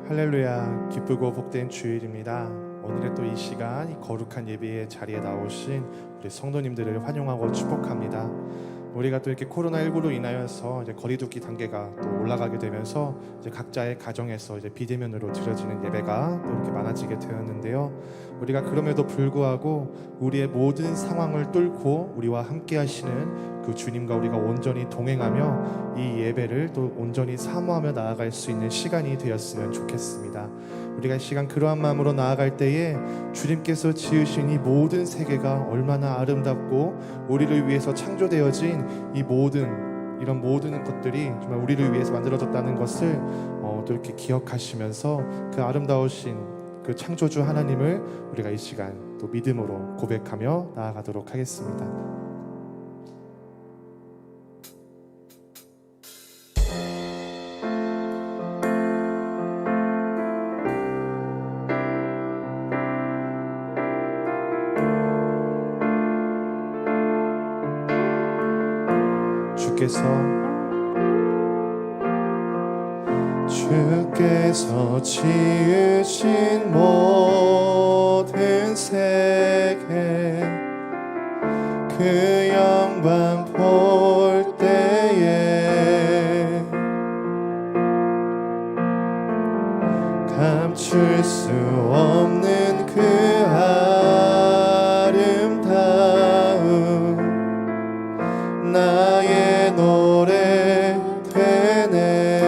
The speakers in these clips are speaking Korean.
할렐루야, 기쁘고 복된 주일입니다. 오늘의 또 이 시간, 이 거룩한 예배의 자리에 나오신 우리 성도님들을 환영하고 축복합니다. 우리가 또 이렇게 코로나19로 인하여서 이제 거리두기 단계가 또 올라가게 되면서 이제 각자의 가정에서 이제 비대면으로 드려지는 예배가 또 이렇게 많아지게 되었는데요. 우리가 그럼에도 불구하고 우리의 모든 상황을 뚫고 우리와 함께 하시는 그 주님과 우리가 온전히 동행하며 이 예배를 또 온전히 사모하며 나아갈 수 있는 시간이 되었으면 좋겠습니다. 우리가 이 시간 그러한 마음으로 나아갈 때에 주님께서 지으신 이 모든 세계가 얼마나 아름답고 우리를 위해서 창조되어진 이 이런 모든 것들이 정말 우리를 위해서 만들어졌다는 것을 또 이렇게 기억하시면서 그 아름다우신 그 창조주 하나님을 우리가 이 시간 또 믿음으로 고백하며 나아가도록 하겠습니다. 주께서 지으신 모든 세계 그 영광 볼 때에 감출 수 없는 그 아름다움 나의 노래 되네.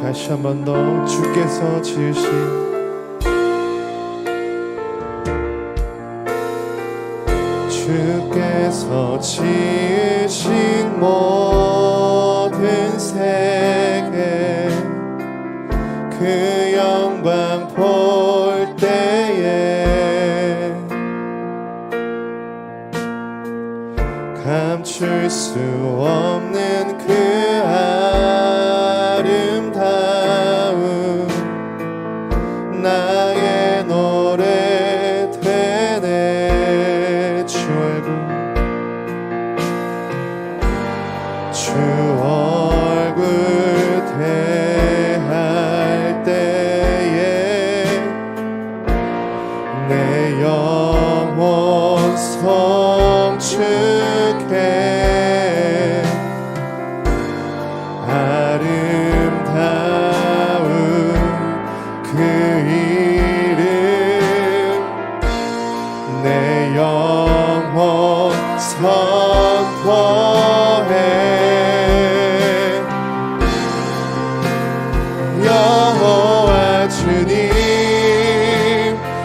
다시 한 번 더 주께서 지으신 모든 세계 그 영광 볼 때에 감출 수 없는 그 아름다움 나의 노래 되네. 주 얼굴 대할 때에 내 영혼 성축해 아름다운 그 이름 내 영혼 선포해. 여호와 주님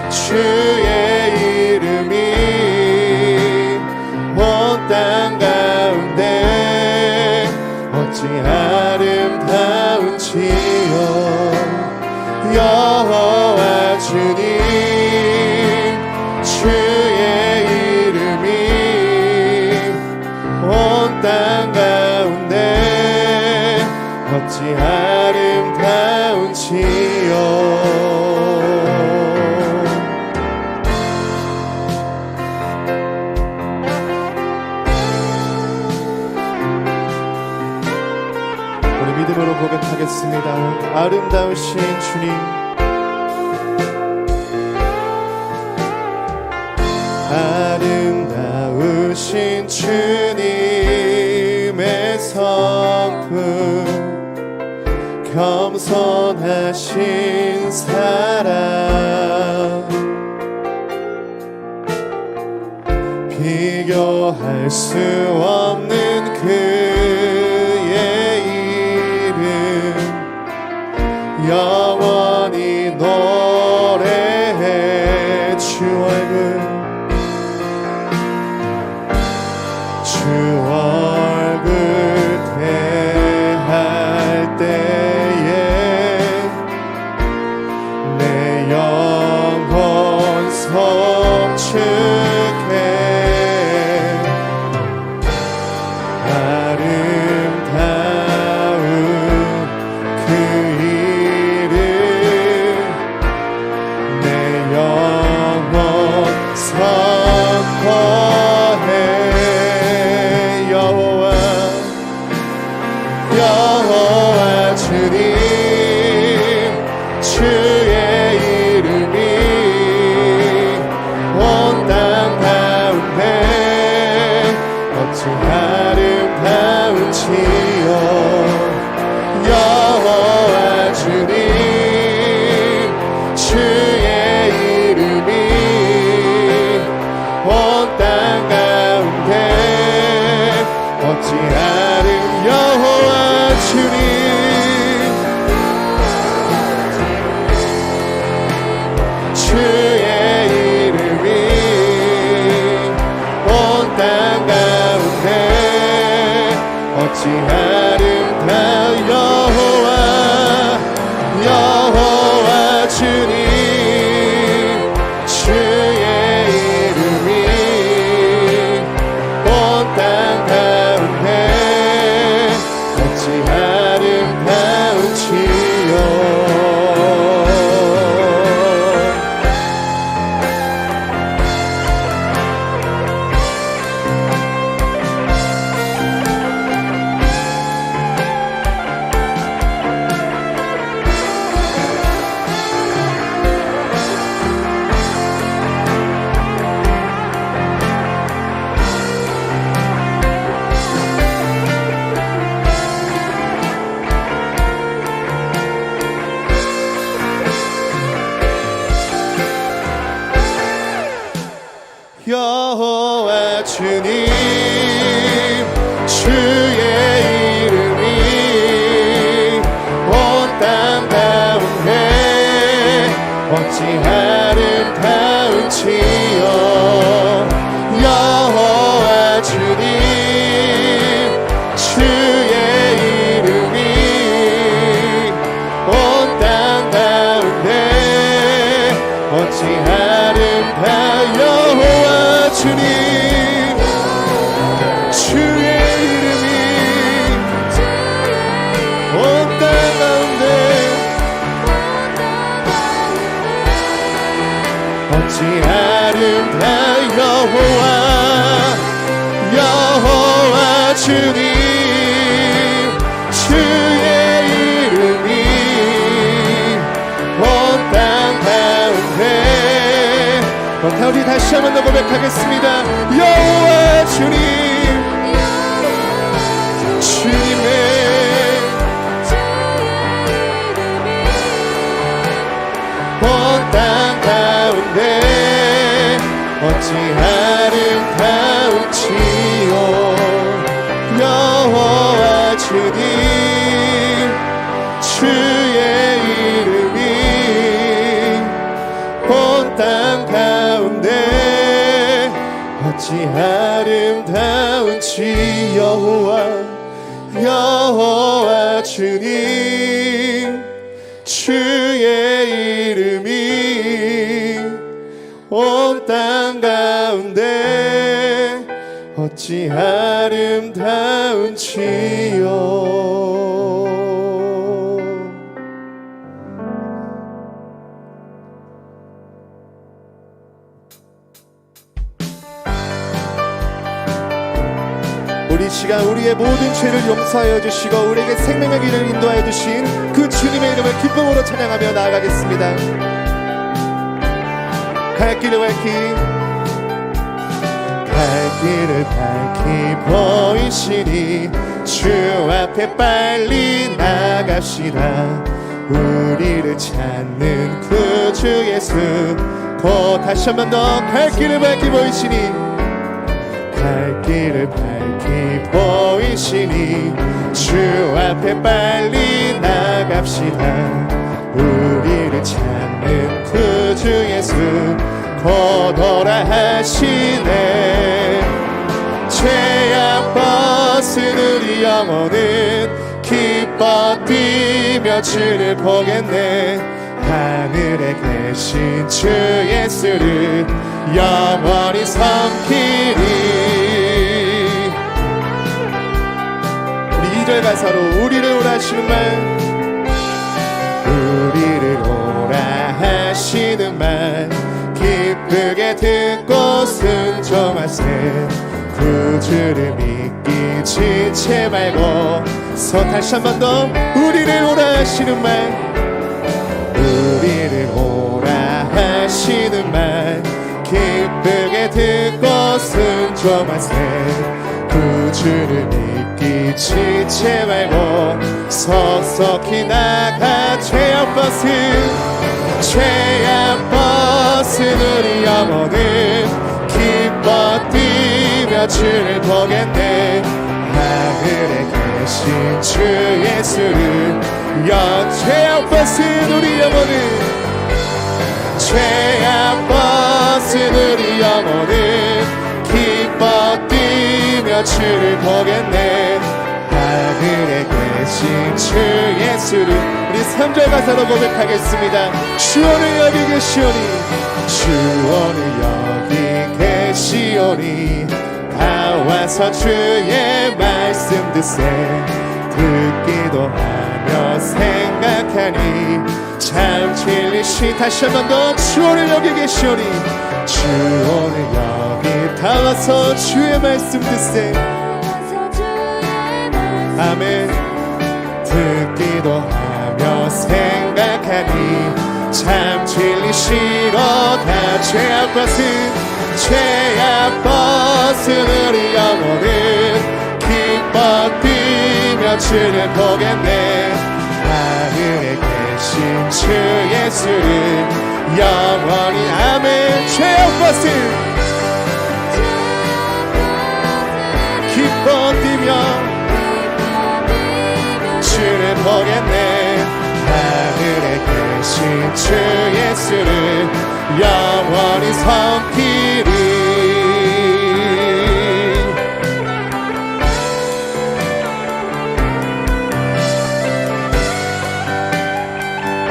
주의 이름이 온 땅 가운데 어찌 아름다운지요. 여호와 주님 주의 이름이 온 땅 가운데 어찌 아름다운지요. 우리 믿음으로 고백하겠습니다. 아름다우신 주님, 아름다우신 주님의 성품 겸손하신 사랑 비교할 수 없는 그의 이름 영원히 노래해. 주 얼굴 대할 때에 내 영혼 성축해 주의 이름이 온 땅 가운데 어찌 아름다운 여호와 주님 주의 이름이 온 땅 가운데 어찌 아름다운 지요 여호와 주님 주의 이름이 온 땅 가운데 어찌 아름다운지요 여호와 주님 주의 이름이 온 땅 가운데 어찌 아름다운 여호와 주님 주의 이름이 온 땅 가운데 어찌 아름다운 여호와 주님 주의 이름이 온 땅 가운데 다 우리 다시 한번 더 고백하겠습니다. 여호와 주님 주님의 온 땅 가운데 어찌 아름다운지요 여호와 주님 주의 이름이 온 땅 가운데 어찌 아름다운지 여호와 주님 주의 이름이 온 땅 가운데 어찌 아름다운지요 우리 시간 우리의 모든 죄를 용서하여 주시고 우리에게 생명의 길을 인도하여 주신 그 주님의 이름을 기쁨으로 찬양하며 나아가겠습니다. 갈 길을 밝히 보이시니 주 앞에 빨리 나갑시다. 우리를 찾는 구주 예수 곧 다시 한 번 더 갈 길을 밝히 보이시니 갈 길을 밝히 보이시니 주 앞에 빨리 나갑시다. 우리를 찾는 구주 예수 곧 오라 하시네. 죄악 벗은 우리 영혼은 기뻐 뛰며 주를 보겠네. 하늘에 계신 주 예수를 영원히 섬기리. 우리 2절 가사로 우리를 오라 하시는 말, 우리를 오라 하시는 말 기쁘게 듣고 순종하세. 구주를 믿기 지체 말고 서 다시 한 번 더 우리를 오라 하시는 말, 우리를 오라 하시는 말 기쁘게 듣고 순종하세. 구주를 믿기 지체 말고 서석히 나가. 죄악 벗은 우리 영혼은 기뻐 뛰며 주를 보겠네. 하늘에 계신 주 예수를 죄악 벗은 우리 영혼을 죄악 벗은 우리 영혼을 기뻐 뛰며 주를 보겠네. 하늘에 계신 주 예수를 우리 3절 가사로 고백하겠습니다. 주오늘 여기 계시오니 주오늘 여기 계시오니 다 와서 주의 말씀 듣세. 듣기도 하며 생각하니 참 진리시. 다시 한 번 더 주오늘 여기 계시오니 주오늘 여기 다 와서 주의 말씀 듣세. 아멘. 듣기도 하며 생각하니 참 진리시로 다 죄악 벗은 우리 영혼을 기뻐 뛰며 주를 보겠네. 하늘에 계신 주 예수를 영원히 아멘. 죄악 벗은 기뻐 뛰며 주를 보겠네. 하늘에 계신 주 예수를 영원히 섬기리.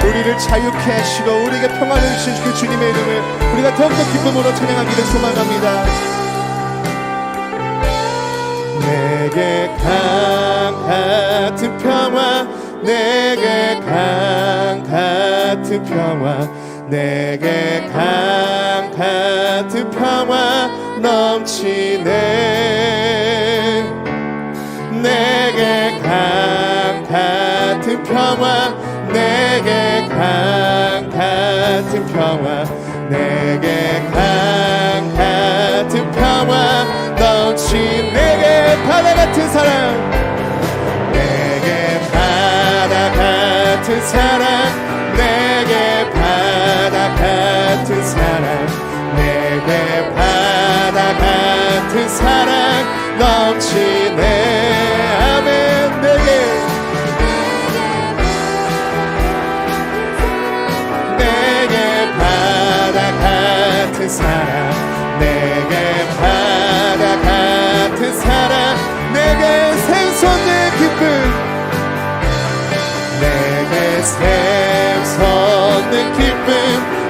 우리를 자유케 하시고 우리에게 평안을 주신 그 주님의 이름을 우리가 더욱더 기쁨으로 찬양하기를 소망합니다. 내게 강 같은 평화, 내게 강 같은 평화, 내게 강 같은 평화 넘치네. 내게 강 같은 평화, 내게 강 같은 평화, 내게 강 같은 평화 넘친. 내게 바다 같은 사랑, 내게 바다 같은 사랑, 내게 바다 같은 사랑, 내게 바다 같은 사랑 넘치네. 아멘. 내게 바다 같은 사랑, 내게 바다 같은 사랑, 내게 샘솟는 기쁨, 내게 샘솟는 기쁨,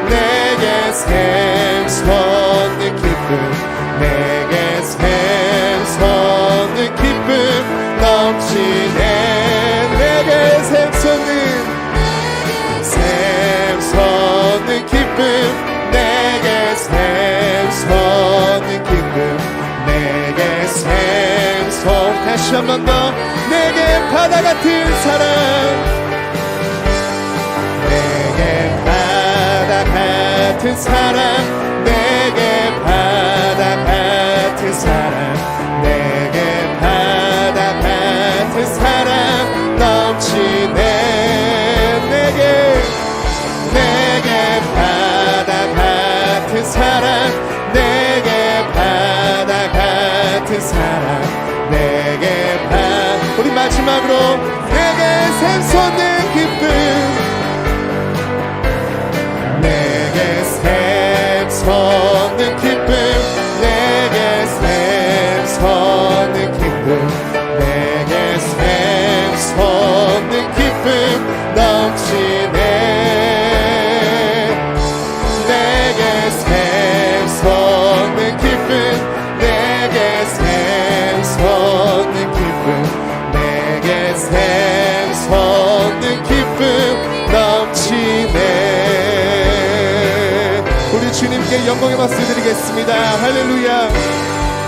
내게 샘솟는 기쁨, 내게 샘솟는 기쁨 넘치네. 내게 샘솟는 기쁨, 내게 샘솟는 기쁨, 내게 샘솟. 다시 한 번 더. 내게 바다 같은 사랑, 내게 바다 같은 사랑, 내게 바다 같은 사랑, 내게 바다 같은 사랑 넘치네. 내게 바다 같은 사랑, 내게 바다 같은 사랑, 내게 우리 마지막으로 내게 샘솟는 기쁨, 내게 샘솟는 기쁨, 내게 샘솟는 기쁨, 내게 샘솟는 기쁨 넘치네. 샘솟는 기쁨, 내게 샘솟는 기쁨, 내게 샘솟는 기쁨 넘치네. 우리 주님께 영광의 박수 드리겠습니다. 할렐루야.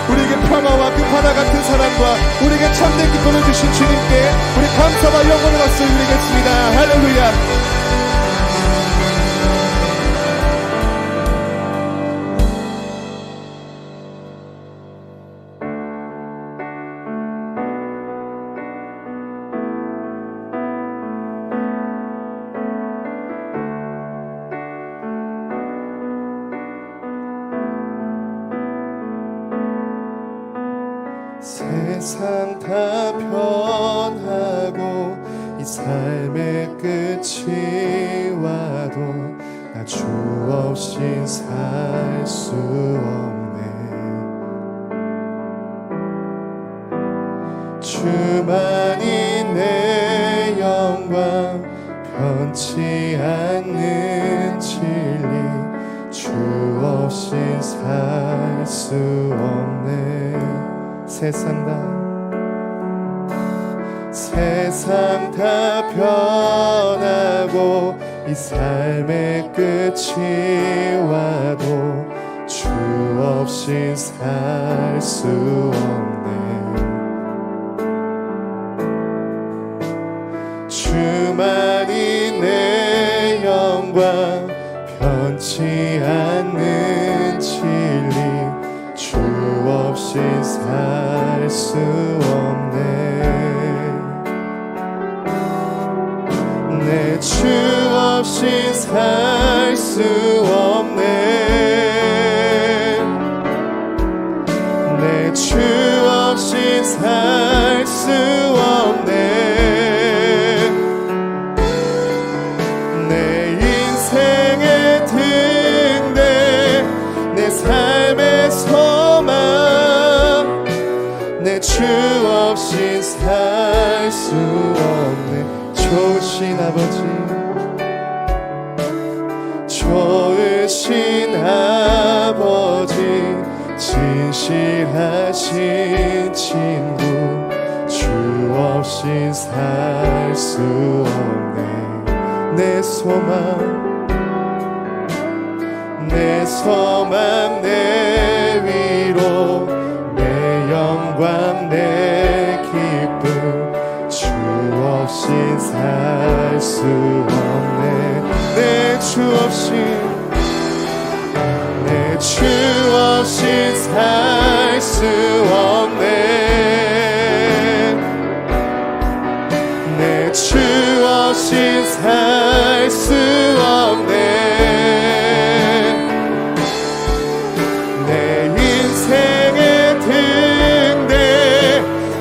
우리에게 평화와 그 바다 같은 사랑과 우리에게 참된 기쁨을 주신 주님께 우리 감사와 영광의 박수 드리겠습니다. 할렐루야. 세상 다 변하고 이 삶의 끝이 와도 나 주 없인 살 수 없네. 주만이 내 영광 변치 않는 진리 주 없인 살 수 없네. 세상 다 변하고 이 삶의 끝이 와도 주 없인 살 수 없네. 주만이 내 영광 변치 않는 진리 주 없인 살 수 없네. 내 주 없인 살 수 없네. 내 주 없인 살 수 없네. 내 인생의 등대 내 삶의 소망 내 주 없인 살 수 없네. 좋으신 아버지 좋으신 아버지 진실하신 친구 주 없인 살 수 없네. 내 소망 내 위로 내 영광 내 기쁨 주 없인 살 수 없네. 내 주 없인 살 수 없네. 내 주 없인 살 수 없네. 내 인생의 등대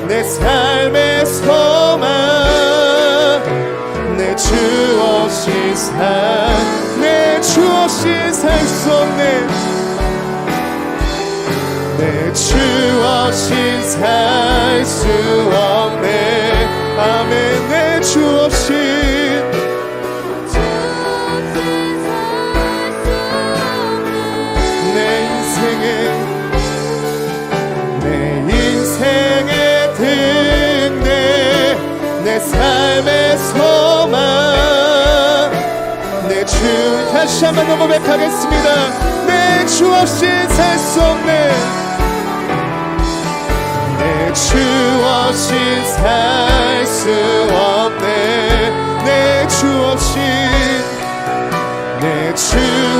내 삶의 소망 내 주 없인 내 주 없인 살 수 없네. 내 주 없인 살 수 없네. 아멘. 내 주 없인 내 인생의 등대 내 삶의 소망 내 주 다시 한번 더 고백하겠습니다. 내 주 없인 살 수 없네. 내 주 없인 살 수 없네. 내 주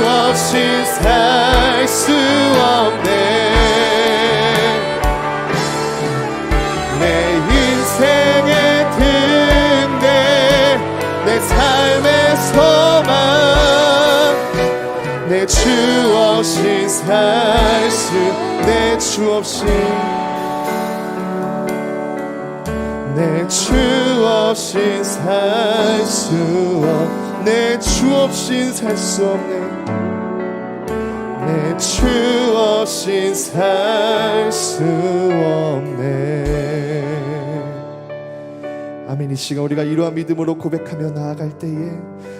없인 살 수 없네. 내 인생의 등대 내 삶의 소망 내 주 없인 살 수 내 주 없인 내 주 없인 살 수 없네. 내 주 없인 살 수 없네. 내 주 없인 살 수 없네. 아멘. 이 시간 우리가 이러한 믿음으로 고백하며 나아갈 때에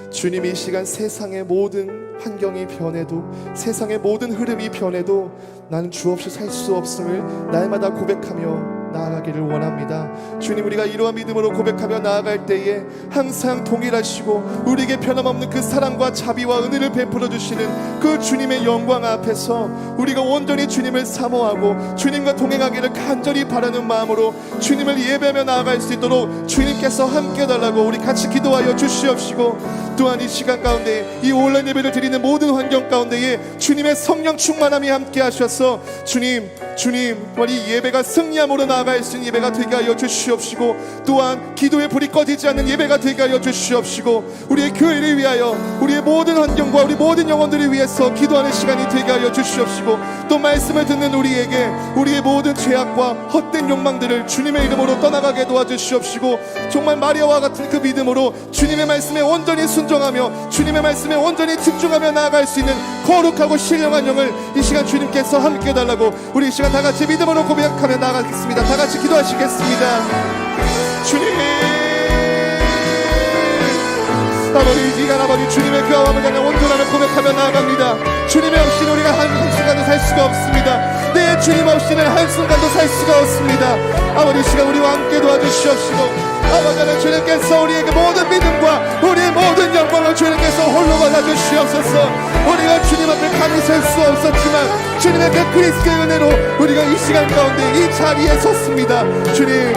주님이 이 시간 세상의 모든 환경이 변해도 세상의 모든 흐름이 변해도 나는 주 없이 살 수 없음을 날마다 고백하며 나아가기를 원합니다. 주님, 우리가 이러한 믿음으로 고백하며 나아갈 때에 항상 동일하시고 우리에게 변함없는 그 사랑과 자비와 은혜를 베풀어 주시는 그 주님의 영광 앞에서 우리가 온전히 주님을 사모하고 주님과 동행하기를 간절히 바라는 마음으로 주님을 예배하며 나아갈 수 있도록 주님께서 함께 해달라고 우리 같이 기도하여 주시옵시고, 또한 이 시간 가운데 이 온라인 예배를 드리는 모든 환경 가운데에 주님의 성령 충만함이 함께 하셔서 주님 우리 예배가 승리함으로 나아가 나아갈 수 있는 예배가 되게 하여 주시옵시고, 또한 기도의 불이 꺼지지 않는 예배가 되게 하여 주시옵시고, 우리의 교회를 위하여 우리의 모든 환경과 우리 모든 영혼들을 위해서 기도하는 시간이 되게 하여 주시옵시고, 또 말씀을 듣는 우리에게 우리의 모든 죄악과 헛된 욕망들을 주님의 이름으로 떠나가게 도와주시옵시고, 정말 마리아와 같은 그 믿음으로 주님의 말씀에 온전히 순종하며 주님의 말씀에 온전히 집중하며 나아갈 수 있는 거룩하고 신령한 영을 이 시간 주님께서 함께 해달라고 우리 이 시간 다같이 믿음으로 고백하며 나아가겠습니다. 다같이 기도하시겠습니다. 주님, 아버지, 이 시간 아버지 주님의 그 아함을 향해 온전함을 고백하며 나아갑니다. 주님 없이는 우리가 한순간도 살 수가 없습니다. 내 주님 없이는 한순간도 살 수가 없습니다. 아버지, 이 시간 우리와 함께 도와주시옵시고, 아버지 하나님, 주님께서 우리에게 모든 믿음과 우리의 모든 영광을 주님께서 홀로 받아주시옵소서. 우리가 주님 앞에 감히 설 수 없었지만 주님의 그 그리스도의 은혜로 우리가 이 시간 가운데 이 자리에 섰습니다. 주님,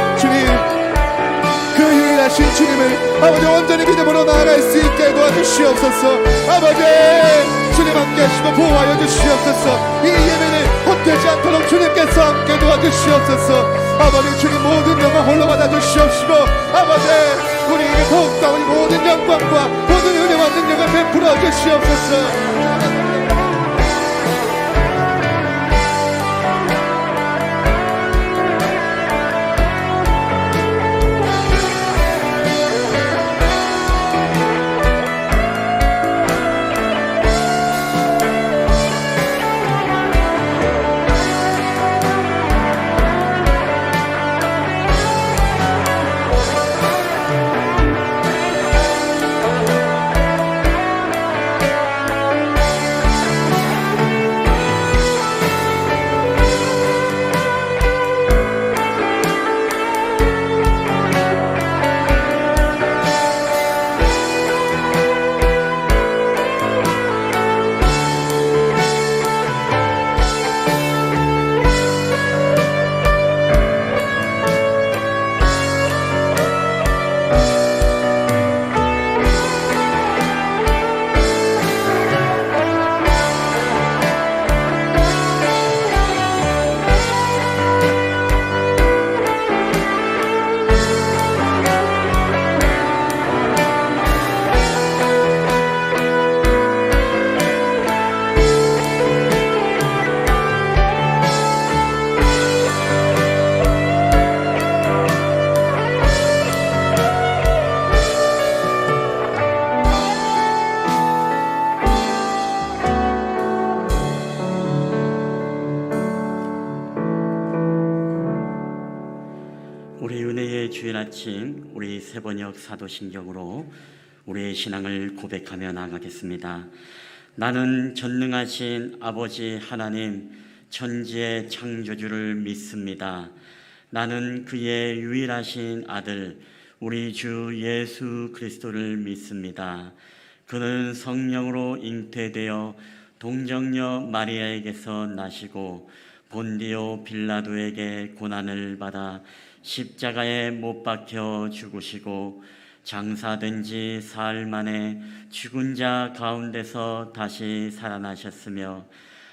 그 유일하신 주님을 아버지 온전히 믿음으로 나아갈 수 있게 도와주시옵소서. 아버지, 주님 함께 하시고 보호하여 주시옵소서. 이 예배를 헛되지 않도록 주님께서 함께 도와주시옵소서. 아버지, 주님 모든 영광 홀로 받아주시옵시고, 아버지, 우리에게 더욱더 우리 모든 영광과 모든 은혜와 능력을 베풀어 주시옵소서. 우리 은혜의 주일 아침, 우리 세번역 사도신경으로 우리의 신앙을 고백하며 나아가겠습니다. 나는 전능하신 아버지 하나님, 천지의 창조주를 믿습니다. 나는 그의 유일하신 아들, 우리 주 예수 그리스도를 믿습니다. 그는 성령으로 잉태되어 동정녀 마리아에게서 나시고 본디오 빌라도에게 고난을 받아 십자가에 못 박혀 죽으시고 장사된 지 사흘 만에 죽은 자 가운데서 다시 살아나셨으며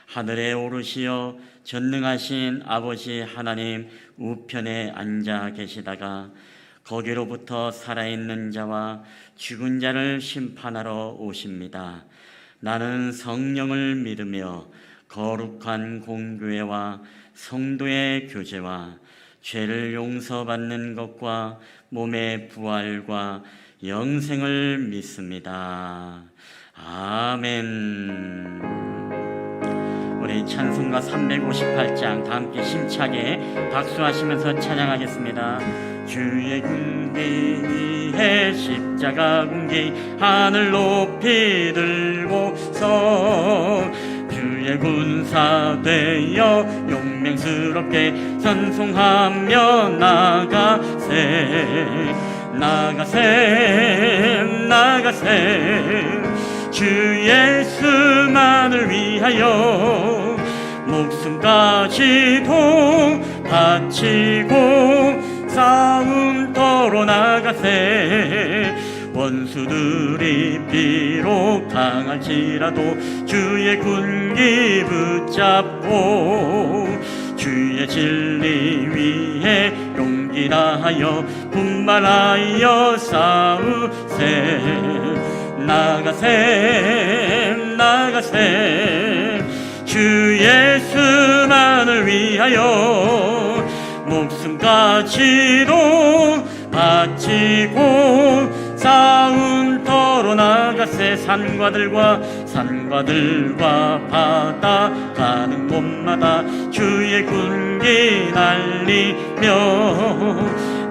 하늘에 오르시어 전능하신 아버지 하나님 우편에 앉아 계시다가 거기로부터 살아있는 자와 죽은 자를 심판하러 오십니다. 나는 성령을 믿으며 거룩한 공교회와 성도의 교제와 죄를 용서받는 것과 몸의 부활과 영생을 믿습니다. 아멘. 우리 찬송가 358장 다 함께 힘차게 박수하시면서 찬양하겠습니다. 주의 군기에 십자가 군기 하늘 높이 들고서 주의 군사 되어 용맹스럽게 찬송하며 나가세 주 예수만을 위하여 목숨까지도 바치고 싸움터로 나가세 원수들이 비록 당할지라도 주의 군기 붙잡고 주의 진리 위에 용기 다하여 분발하여 싸우세. 나가세 주 예수만을 위하여 목숨까지도 바치고 싸움터로 나가세. 산과들과 바다 가는 곳마다 주의 군기 날리며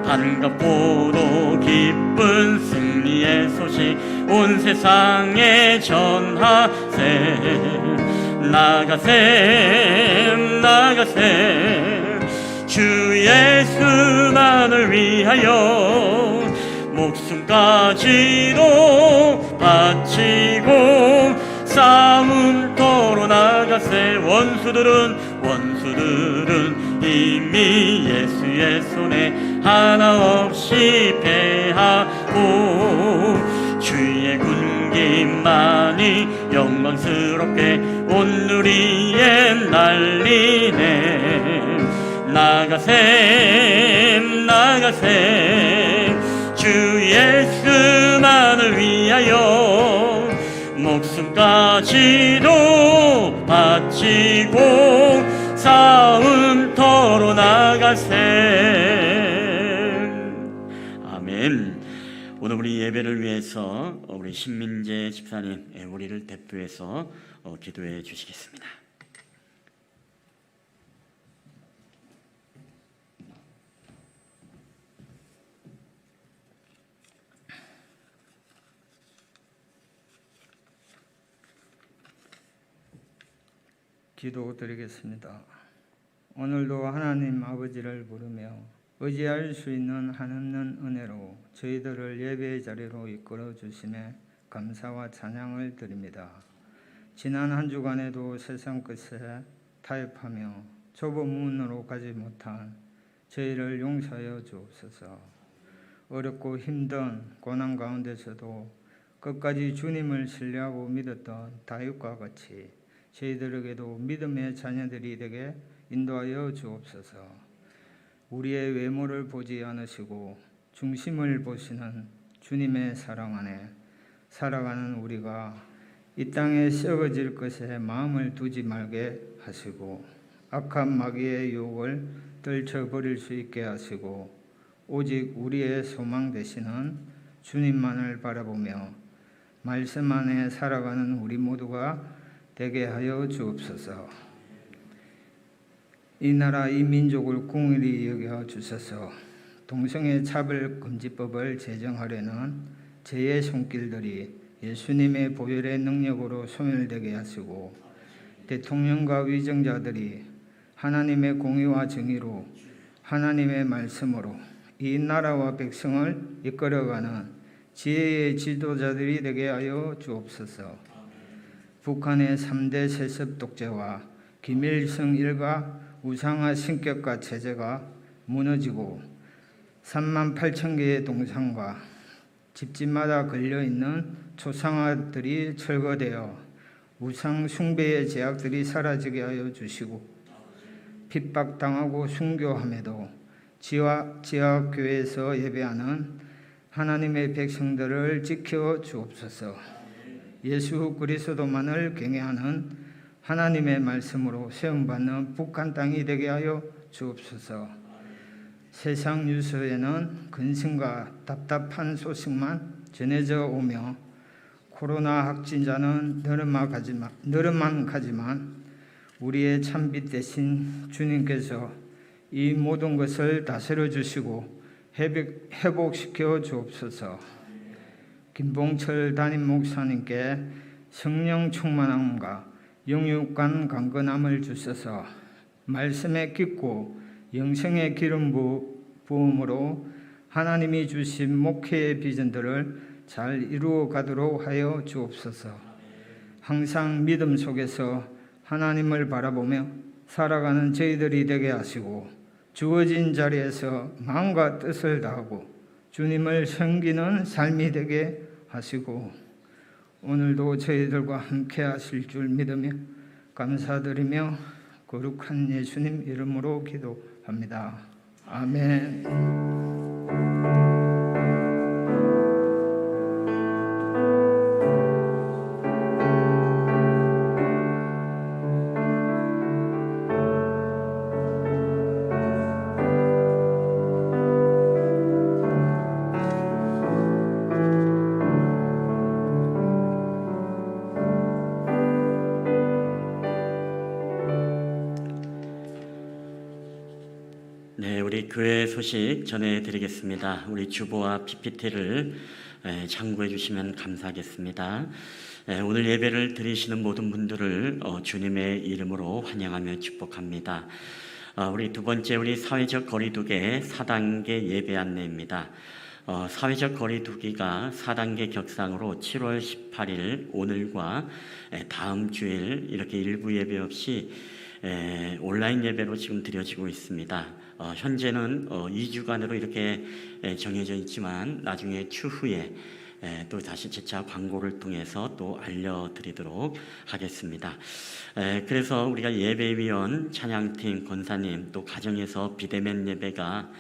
반갑고도 기쁜 승리의 소식 온 세상에 전하세. 나가세 주 예수만을 위하여 목숨까지도 바치고 싸움터로 나가세. 원수들은 이미 예수의 손에 하나 없이 패하고 주의 군기만이 영광스럽게 온 누리에 날리네. 나가세 주 예수만을 위하여 목숨까지도 바치고 싸움터로 나가세. 아멘. 오늘 우리 예배를 위해서 우리 신민재 집사님 우리를 대표해서 기도해 주시겠습니다. 기도드리겠습니다. 오늘도 하나님 아버지를 부르며 의지할 수 있는 한없는 은혜로 저희들을 예배의 자리로 이끌어 주심에 감사와 찬양을 드립니다. 지난 한 주간에도 세상 끝에 타협하며 좁은 문으로 가지 못한 저희를 용서하여 주옵소서. 어렵고 힘든 고난 가운데서도 끝까지 주님을 신뢰하고 믿었던 다윗과 같이 저희들에게도 믿음의 자녀들이 되게 인도하여 주옵소서. 우리의 외모를 보지 않으시고 중심을 보시는 주님의 사랑 안에 살아가는 우리가 이 땅에 썩어질 것에 마음을 두지 말게 하시고 악한 마귀의 유혹을 떨쳐버릴 수 있게 하시고 오직 우리의 소망 되시는 주님만을 바라보며 말씀 안에 살아가는 우리 모두가 되게 하여 주옵소서. 이 나라 이 민족을 긍휼히 여겨 주셔서 동성애 차별 금지법을 제정하려는 제의 손길들이 예수님의 보혈의 능력으로 소멸되게 하시고 대통령과 위정자들이 하나님의 공의와 정의로 하나님의 말씀으로 이 나라와 백성을 이끌어가는 지혜의 지도자들이 되게 하여 주옵소서. 북한의 3대 세습 독재와 김일성 일가 우상화 신격과 체제가 무너지고 3만 8천 개의 동상과 집집마다 걸려있는 초상화들이 철거되어 우상 숭배의 제약들이 사라지게 하여 주시고 핍박당하고 순교함에도 지하교회에서 예배하는 하나님의 백성들을 지켜 주옵소서. 예수 그리스도만을 경외하는 하나님의 말씀으로 세움받는 북한 땅이 되게 하여 주옵소서. 세상 뉴스에는 근심과 답답한 소식만 전해져 오며 코로나 확진자는 늘어만 가지만 우리의 참빛 대신 주님께서 이 모든 것을 다스려 주시고 회복시켜 주옵소서. 김봉철 담임 목사님께 성령 충만함과 영육간 강건함을 주셔서 말씀에 깊고 영생의 기름 부음으로 하나님이 주신 목회의 비전들을 잘 이루어 가도록 하여 주옵소서. 항상 믿음 속에서 하나님을 바라보며 살아가는 저희들이 되게 하시고 주어진 자리에서 마음과 뜻을 다하고 주님을 섬기는 삶이 되게 하시고 오늘도 저희들과 함께 하실 줄 믿으며 감사드리며 거룩한 예수님 이름으로 기도합니다. 아멘. 네, 우리 교회 소식 전해드리겠습니다. 우리 주보와 PPT를 참고해 주시면 감사하겠습니다. 오늘 예배를 드리시는 모든 분들을 주님의 이름으로 환영하며 축복합니다. 우리 두 번째, 우리 사회적 거리두기 4단계 예배 안내입니다. 사회적 거리두기가 4단계 격상으로 7월 18일 오늘과 다음 주일 이렇게 일부 예배 없이 온라인 예배로 지금 드려지고 있습니다. 현재는 2주간으로 이렇게 정해져 있지만 나중에 추후에 또 다시 재차 광고를 통해서 또 알려드리도록 하겠습니다. 그래서 우리가 예배위원, 찬양팀, 권사님, 또 가정에서 비대면 예배가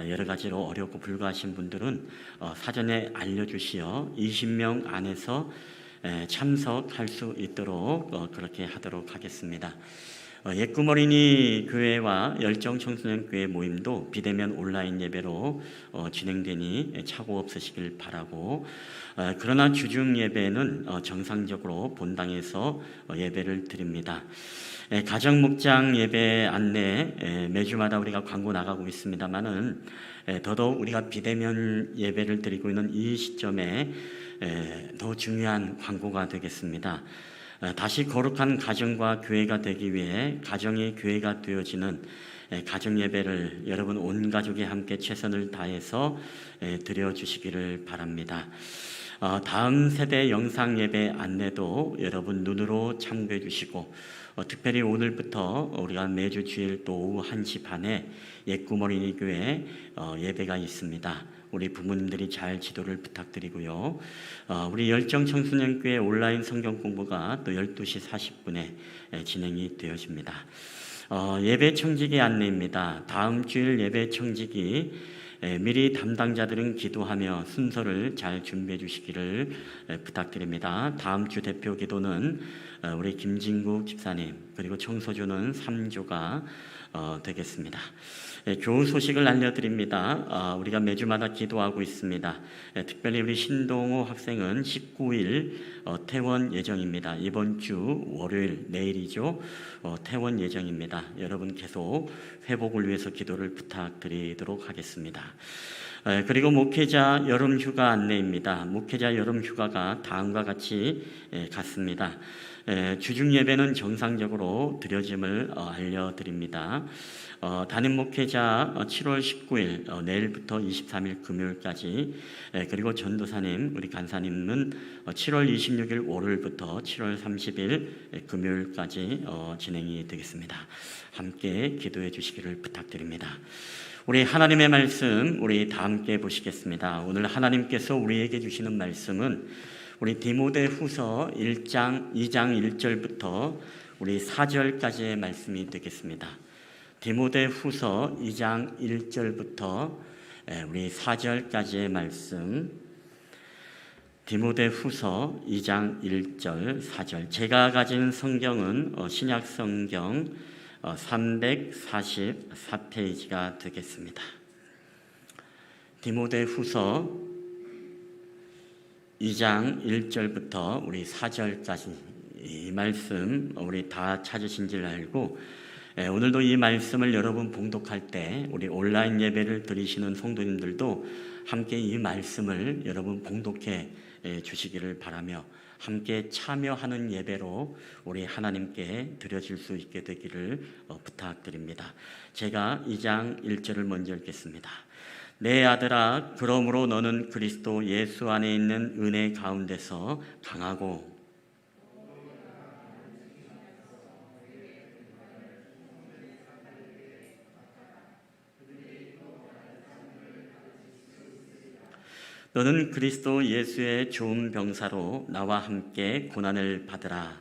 여러 가지로 어렵고 불가하신 분들은 사전에 알려주시어 20명 안에서 참석할 수 있도록 그렇게 하도록 하겠습니다. 옛구머리니 교회와 열정청소년교회 모임도 비대면 온라인 예배로 진행되니 착오 없으시길 바라고, 그러나 주중 예배는 정상적으로 본당에서 예배를 드립니다. 가정 목장 예배 안내 매주마다 우리가 광고 나가고 있습니다만은 더더욱 우리가 비대면 예배를 드리고 있는 이 시점에 더 중요한 광고가 되겠습니다. 다시 거룩한 가정과 교회가 되기 위해 가정이 교회가 되어지는 가정 예배를 여러분 온 가족이 함께 최선을 다해서 드려주시기를 바랍니다. 다음 세대 영상 예배 안내도 여러분 눈으로 참고해 주시고, 특별히 오늘부터 우리가 매주 주일 또 오후 1시 반에 옛구머리니 교회 예배가 있습니다. 우리 부모님들이 잘 지도를 부탁드리고요. 우리 열정청소년교회 온라인 성경 공부가 또 12시 40분에 진행이 되어집니다. 예배 청지기 안내입니다. 다음 주일 예배 청지기 미리 담당자들은 기도하며 순서를 잘 준비해 주시기를 부탁드립니다. 다음 주 대표 기도는 우리 김진구 집사님, 그리고 청소주는 3조가 되겠습니다. 교우 소식을 알려드립니다. 우리가 매주마다 기도하고 있습니다. 특별히 우리 신동호 학생은 19일 퇴원 예정입니다. 이번 주 월요일, 내일이죠. 퇴원 예정입니다. 여러분 계속 회복을 위해서 기도를 부탁드리도록 하겠습니다. 그리고 목회자 여름휴가 안내입니다. 목회자 여름휴가가 다음과 같이 같습니다. 주중 예배는 정상적으로 드려짐을 알려드립니다. 담임 목회자 7월 19일 내일부터 23일 금요일까지, 그리고 전도사님, 우리 간사님은 7월 26일 월요일부터 7월 30일 금요일까지 진행이 되겠습니다. 함께 기도해 주시기를 부탁드립니다. 우리 하나님의 말씀 우리 다 함께 보시겠습니다. 오늘 하나님께서 우리에게 주시는 말씀은 우리 디모데후서 2장 1절부터 우리 4절까지의 말씀이 되겠습니다. 디모데후서 2장 1절부터 우리 4절까지의 말씀. 디모데후서 2장 1절 4절. 제가 가진 성경은 신약 성경 344페이지가 되겠습니다. 디모데후서 2장 1절부터 우리 4절까지 이 말씀 우리 다 찾으신 줄 알고, 오늘도 이 말씀을 여러분 봉독할 때 우리 온라인 예배를 드리시는 성도님들도 함께 이 말씀을 여러분 봉독해 주시기를 바라며 함께 참여하는 예배로 우리 하나님께 드려질 수 있게 되기를 부탁드립니다. 제가 2장 1절을 먼저 읽겠습니다. 내 아들아, 그러므로 너는 그리스도 예수 안에 있는 은혜 가운데서 강하고 너는 그리스도 예수의 좋은 병사로 나와 함께 고난을 받으라.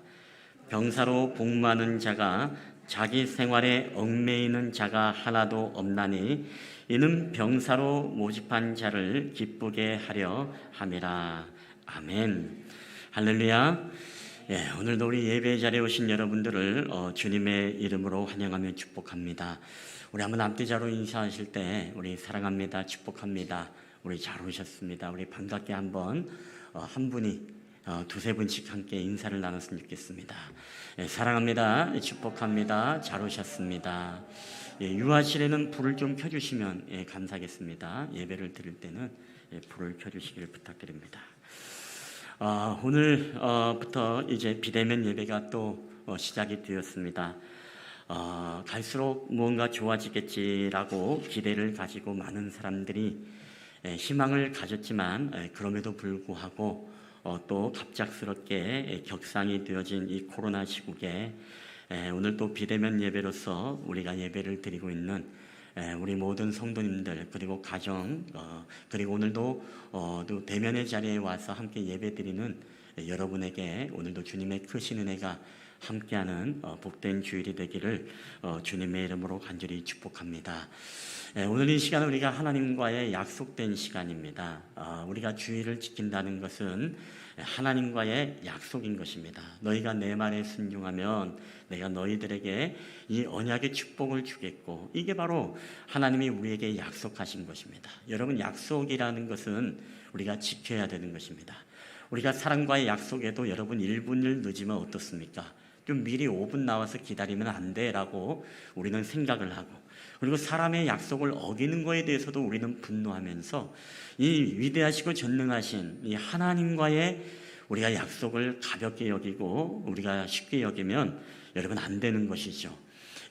병사로 복무하는 자가 자기 생활에 얽매이는 자가 하나도 없나니 이는 병사로 모집한 자를 기쁘게 하려 함이라. 아멘. 할렐루야. 예, 오늘도 우리 예배 자리에 오신 여러분들을 주님의 이름으로 환영하며 축복합니다. 우리 한번 앞뒤자로 인사하실 때 우리 사랑합니다, 축복합니다, 우리 잘 오셨습니다, 우리 반갑게 한번 한 분이 두세 분씩 함께 인사를 나눴으면 좋겠습니다. 예, 사랑합니다, 축복합니다, 잘 오셨습니다. 예, 유아실에는 불을 좀 켜주시면 감사하겠습니다. 예배를 드릴 때는 불을 켜주시기를 부탁드립니다. 오늘부터 이제 비대면 예배가 또 시작이 되었습니다. 갈수록 무언가 좋아지겠지라고 기대를 가지고 많은 사람들이 희망을 가졌지만 그럼에도 불구하고 또 갑작스럽게 격상이 되어진 이 코로나 시국에 오늘 또 비대면 예배로서 우리가 예배를 드리고 있는 우리 모든 성도님들, 그리고 가정, 그리고 오늘도 또 대면의 자리에 와서 함께 예배드리는 여러분에게 오늘도 주님의 크신 은혜가 함께하는 복된 주일이 되기를 주님의 이름으로 간절히 축복합니다. 오늘 이 시간은 우리가 하나님과의 약속된 시간입니다. 우리가 주일을 지킨다는 것은 하나님과의 약속인 것입니다. 너희가 내 말에 순종하면 내가 너희들에게 이 언약의 축복을 주겠고, 이게 바로 하나님이 우리에게 약속하신 것입니다. 여러분, 약속이라는 것은 우리가 지켜야 되는 것입니다. 우리가 사람과의 약속에도 여러분 1분 1 늦으면 어떻습니까? 좀 미리 5분 나와서 기다리면 안 돼라고 우리는 생각을 하고, 그리고 사람의 약속을 어기는 것에 대해서도 우리는 분노하면서 이 위대하시고 전능하신 이 하나님과의 우리가 약속을 가볍게 여기고 우리가 쉽게 여기면 여러분 안 되는 것이죠.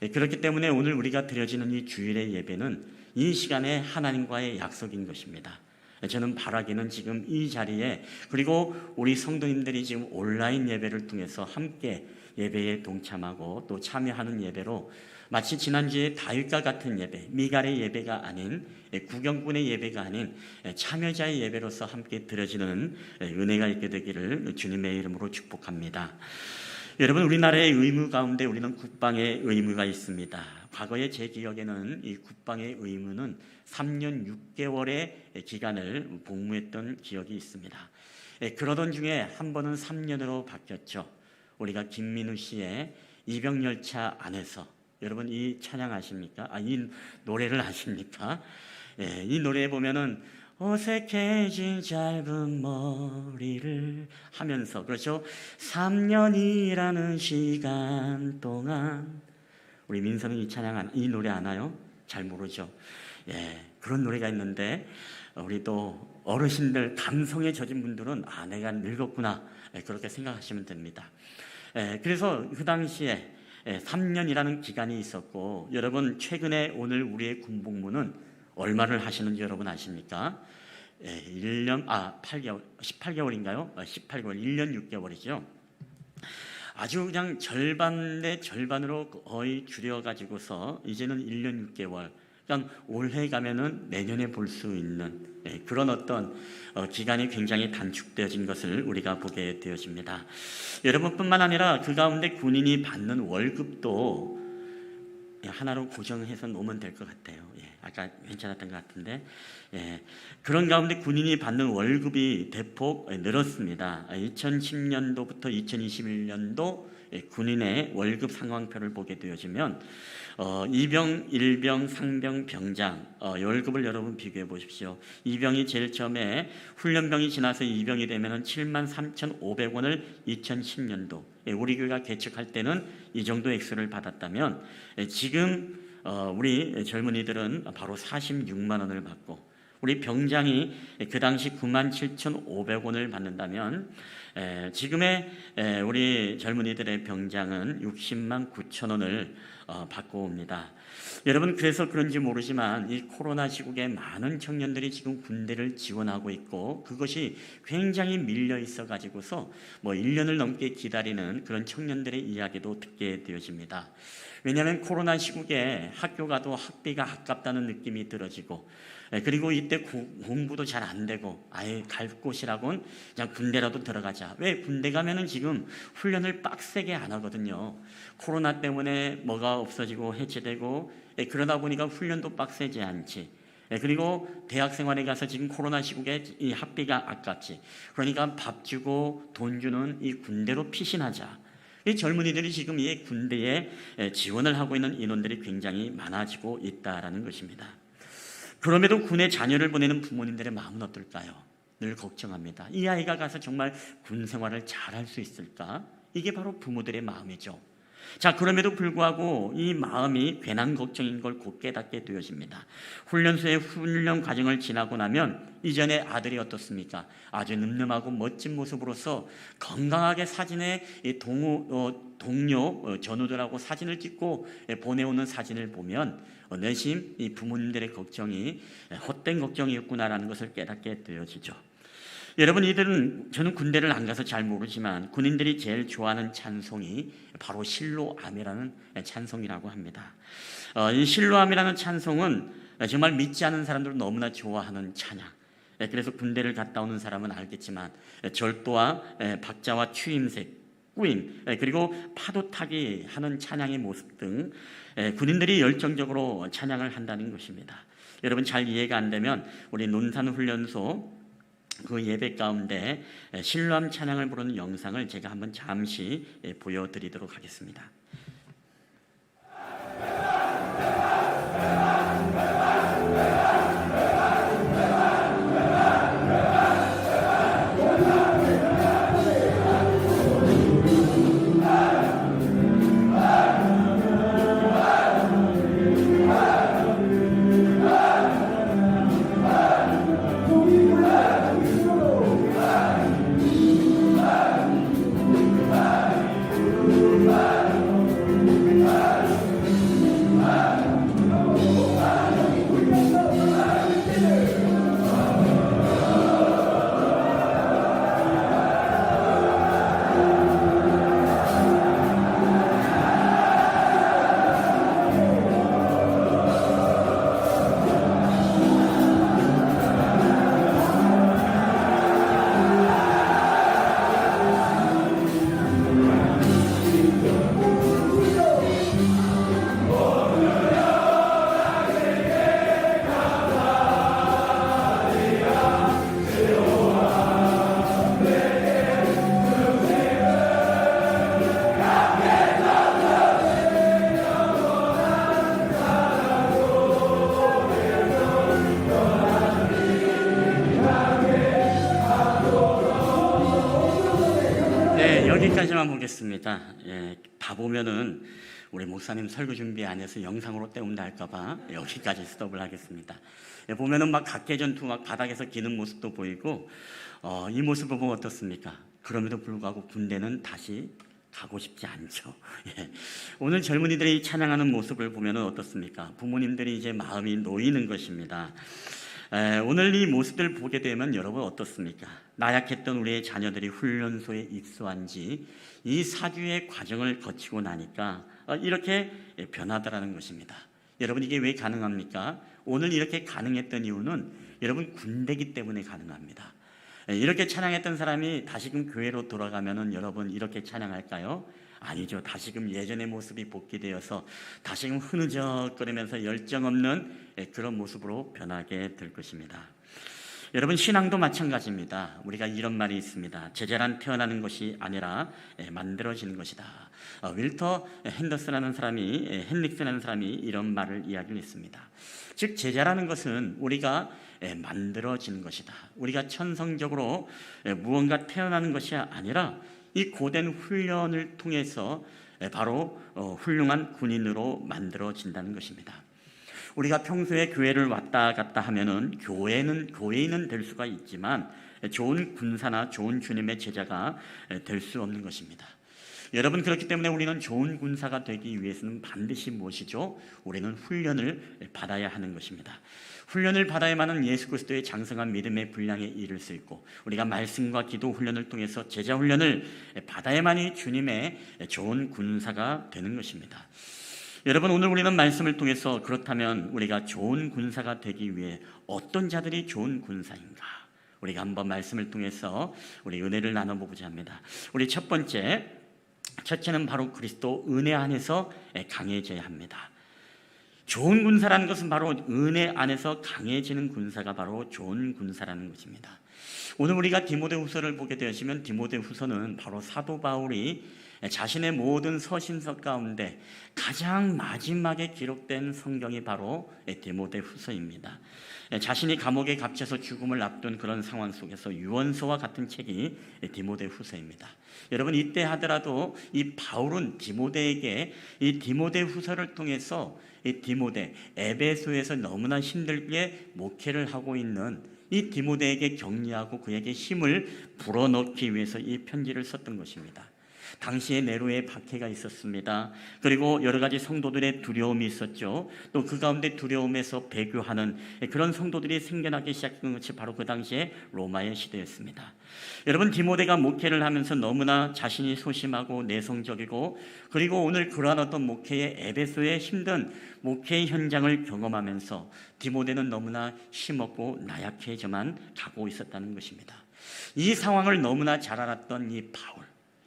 그렇기 때문에 오늘 우리가 드려지는 이 주일의 예배는 이 시간에 하나님과의 약속인 것입니다. 저는 바라기는 지금 이 자리에, 그리고 우리 성도님들이 지금 온라인 예배를 통해서 함께 예배에 동참하고 또 참여하는 예배로 마치 지난주에 다윗과 같은 예배, 미갈의 예배가 아닌, 구경꾼의 예배가 아닌 참여자의 예배로서 함께 드려지는 은혜가 있게 되기를 주님의 이름으로 축복합니다. 여러분, 우리나라의 의무 가운데 우리는 국방의 의무가 있습니다. 과거에 제 기억에는 이 국방의 의무는 3년 6개월의 기간을 복무했던 기억이 있습니다. 그러던 중에 한 번은 3년으로 바뀌었죠. 우리가 김민우 씨의 이병열차 안에서, 여러분 이 찬양 아십니까? 이 노래를 아십니까? 이 노래에 보면은 어색해진 짧은 머리를 하면서, 그렇죠? 3년이라는 시간 동안, 우리 민서는 이 찬양, 이 노래 아나요? 잘 모르죠? 그런 노래가 있는데 우리 또 어르신들, 감성에 젖은 분들은 내가 늙었구나, 그렇게 생각하시면 됩니다. 그래서 그 당시에 3년이라는 기간이 있었고, 여러분 최근에 오늘 우리의 군복무는 얼마를 하시는지 여러분 아십니까? 1년 8개월, 18개월인가요? 18개월, 1년 6개월이죠. 아주 그냥 절반의 절반으로 거의 줄여가지고서 이제는 1년 6개월, 그러니까 올해 가면은 내년에 볼 수 있는 그런 어떤 기간이 굉장히 단축되어진 것을 우리가 보게 되어집니다. 여러분뿐만 아니라 그 가운데 군인이 받는 월급도 하나로 고정해서 놓으면 될 것 같아요. 아까 괜찮았던 것 같은데, 그런 가운데 군인이 받는 월급이 대폭 늘었습니다. 2010년도부터 2021년도 군인의 월급 상황표를 보게 되어지면 이병, 일병, 상병, 병장 월급을 여러분 비교해 보십시오. 이병이 제일 처음에 훈련병이 지나서 이병이 되면은 73,500원을 2010년도 우리 교회가 개척할 때는 이 정도 액수를 받았다면, 지금 우리 젊은이들은 바로 46만 원을 받고, 우리 병장이 그 당시 97,500원을 받는다면 지금의 우리 젊은이들의 병장은 60만 9천 원을 받고 옵니다. 여러분, 그래서 그런지 모르지만 이 코로나 시국에 많은 청년들이 지금 군대를 지원하고 있고, 그것이 굉장히 밀려 있어 가지고서 1년을 넘게 기다리는 그런 청년들의 이야기도 듣게 되어집니다. 왜냐하면 코로나 시국에 학교 가도 학비가 아깝다는 느낌이 들어지고, 그리고 이때 공부도 잘 안 되고 아예 갈 곳이라고는 그냥 군대라도 들어가자. 왜? 군대 가면은 지금 훈련을 빡세게 안 하거든요. 코로나 때문에 뭐가 없어지고 해체되고 그러다 보니까 훈련도 빡세지 않지. 그리고 대학 생활에 가서 지금 코로나 시국에 이 학비가 아깝지. 그러니까 밥 주고 돈 주는 이 군대로 피신하자. 이 젊은이들이 지금 이 군대에 지원을 하고 있는 인원들이 굉장히 많아지고 있다라는 것입니다. 그럼에도 군에 자녀를 보내는 부모님들의 마음은 어떨까요? 늘 걱정합니다. 이 아이가 가서 정말 군 생활을 잘할 수 있을까? 이게 바로 부모들의 마음이죠. 자, 그럼에도 불구하고 이 마음이 괜한 걱정인 걸 곧 깨닫게 되어집니다. 훈련소의 훈련 과정을 지나고 나면 이전에 아들이 어떻습니까? 아주 늠름하고 멋진 모습으로서 건강하게 사진에 동료 전우들하고 사진을 찍고 보내오는 사진을 보면 내심 이 부모님들의 걱정이 헛된 걱정이었구나라는 것을 깨닫게 되어지죠. 여러분, 저는 군대를 안 가서 잘 모르지만 군인들이 제일 좋아하는 찬송이 바로 실로암이라는 찬송이라고 합니다. 이 실로암이라는 찬송은 정말 믿지 않은 사람들은 너무나 좋아하는 찬양. 그래서 군대를 갔다 오는 사람은 알겠지만 절도와 박자와 추임새, 꾸임, 그리고 파도 타기 하는 찬양의 모습 등 군인들이 열정적으로 찬양을 한다는 것입니다. 여러분, 잘 이해가 안 되면 우리 논산훈련소 그 예배 가운데 실로암 찬양을 부르는 영상을 제가 한번 잠시 보여드리도록 하겠습니다. 여기까지만 보겠습니다. 다 보면은 우리 목사님 설교 준비 안 해서 영상으로 때운다 할까봐 여기까지 스톱을 하겠습니다. 보면은 막 각개전투 막 바닥에서 기는 모습도 보이고 이 모습을 보면 어떻습니까? 그럼에도 불구하고 군대는 다시 가고 싶지 않죠. 오늘 젊은이들이 찬양하는 모습을 보면은 어떻습니까? 부모님들이 이제 마음이 놓이는 것입니다. 오늘 이 모습들을 보게 되면 여러분 어떻습니까? 나약했던 우리의 자녀들이 훈련소에 입소한 지 이 4주의 과정을 거치고 나니까 이렇게 변하더라는 것입니다. 여러분, 이게 왜 가능합니까? 오늘 이렇게 가능했던 이유는 여러분 군대기 때문에 가능합니다. 이렇게 찬양했던 사람이 다시금 교회로 돌아가면은 여러분 이렇게 찬양할까요? 아니죠. 다시금 예전의 모습이 복귀되어서 다시금 흐느적거리면서 열정 없는 그런 모습으로 변하게 될 것입니다. 여러분, 신앙도 마찬가지입니다. 우리가 이런 말이 있습니다. 제자란 태어나는 것이 아니라 만들어지는 것이다. 윌터 헨릭스라는 사람이 이런 말을 이야기를 했습니다. 즉, 제자라는 것은 우리가 만들어지는 것이다. 우리가 천성적으로 무언가 태어나는 것이 아니라 이 고된 훈련을 통해서 바로 훌륭한 군인으로 만들어진다는 것입니다. 우리가 평소에 교회를 왔다 갔다 하면은 교회인은 될 수가 있지만 좋은 군사나 좋은 주님의 제자가 될 수 없는 것입니다. 여러분, 그렇기 때문에 우리는 좋은 군사가 되기 위해서는 반드시 무엇이죠? 우리는 훈련을 받아야 하는 것입니다. 훈련을 받아야만은 예수 그리스도의 장성한 믿음의 분량에 이를 수 있고, 우리가 말씀과 기도 훈련을 통해서 제자 훈련을 받아야만이 주님의 좋은 군사가 되는 것입니다. 여러분, 오늘 우리는 말씀을 통해서 그렇다면 우리가 좋은 군사가 되기 위해 어떤 자들이 좋은 군사인가? 우리가 한번 말씀을 통해서 우리 은혜를 나눠보고자 합니다. 우리 첫째는 바로 그리스도 은혜 안에서 강해져야 합니다. 좋은 군사라는 것은 바로 은혜 안에서 강해지는 군사가 바로 좋은 군사라는 것입니다. 오늘 우리가 디모데후서를 보게 되시면 디모데후서는 바로 사도 바울이 자신의 모든 서신서 가운데 가장 마지막에 기록된 성경이 바로 디모데후서입니다. 자신이 감옥에 갇혀서 죽음을 앞둔 그런 상황 속에서 유언서와 같은 책이 디모데후서입니다. 여러분, 이때 하더라도 이 바울은 디모데에게 이 디모데후서를 통해서 이 디모데 에베소에서 너무나 힘들게 목회를 하고 있는 이 디모데에게 격려하고 그에게 힘을 불어넣기 위해서 이 편지를 썼던 것입니다. 당시에 네로의 박해가 있었습니다. 그리고 여러 가지 성도들의 두려움이 있었죠. 또 그 가운데 두려움에서 배교하는 그런 성도들이 생겨나기 시작한 것이 바로 그 당시에 로마의 시대였습니다. 여러분, 디모데가 목회를 하면서 너무나 자신이 소심하고 내성적이고 그리고 오늘 그러한 어떤 목회의 에베소의 힘든 목회의 현장을 경험하면서 디모데는 너무나 힘없고 나약해져만 가고 있었다는 것입니다. 이 상황을 너무나 잘 알았던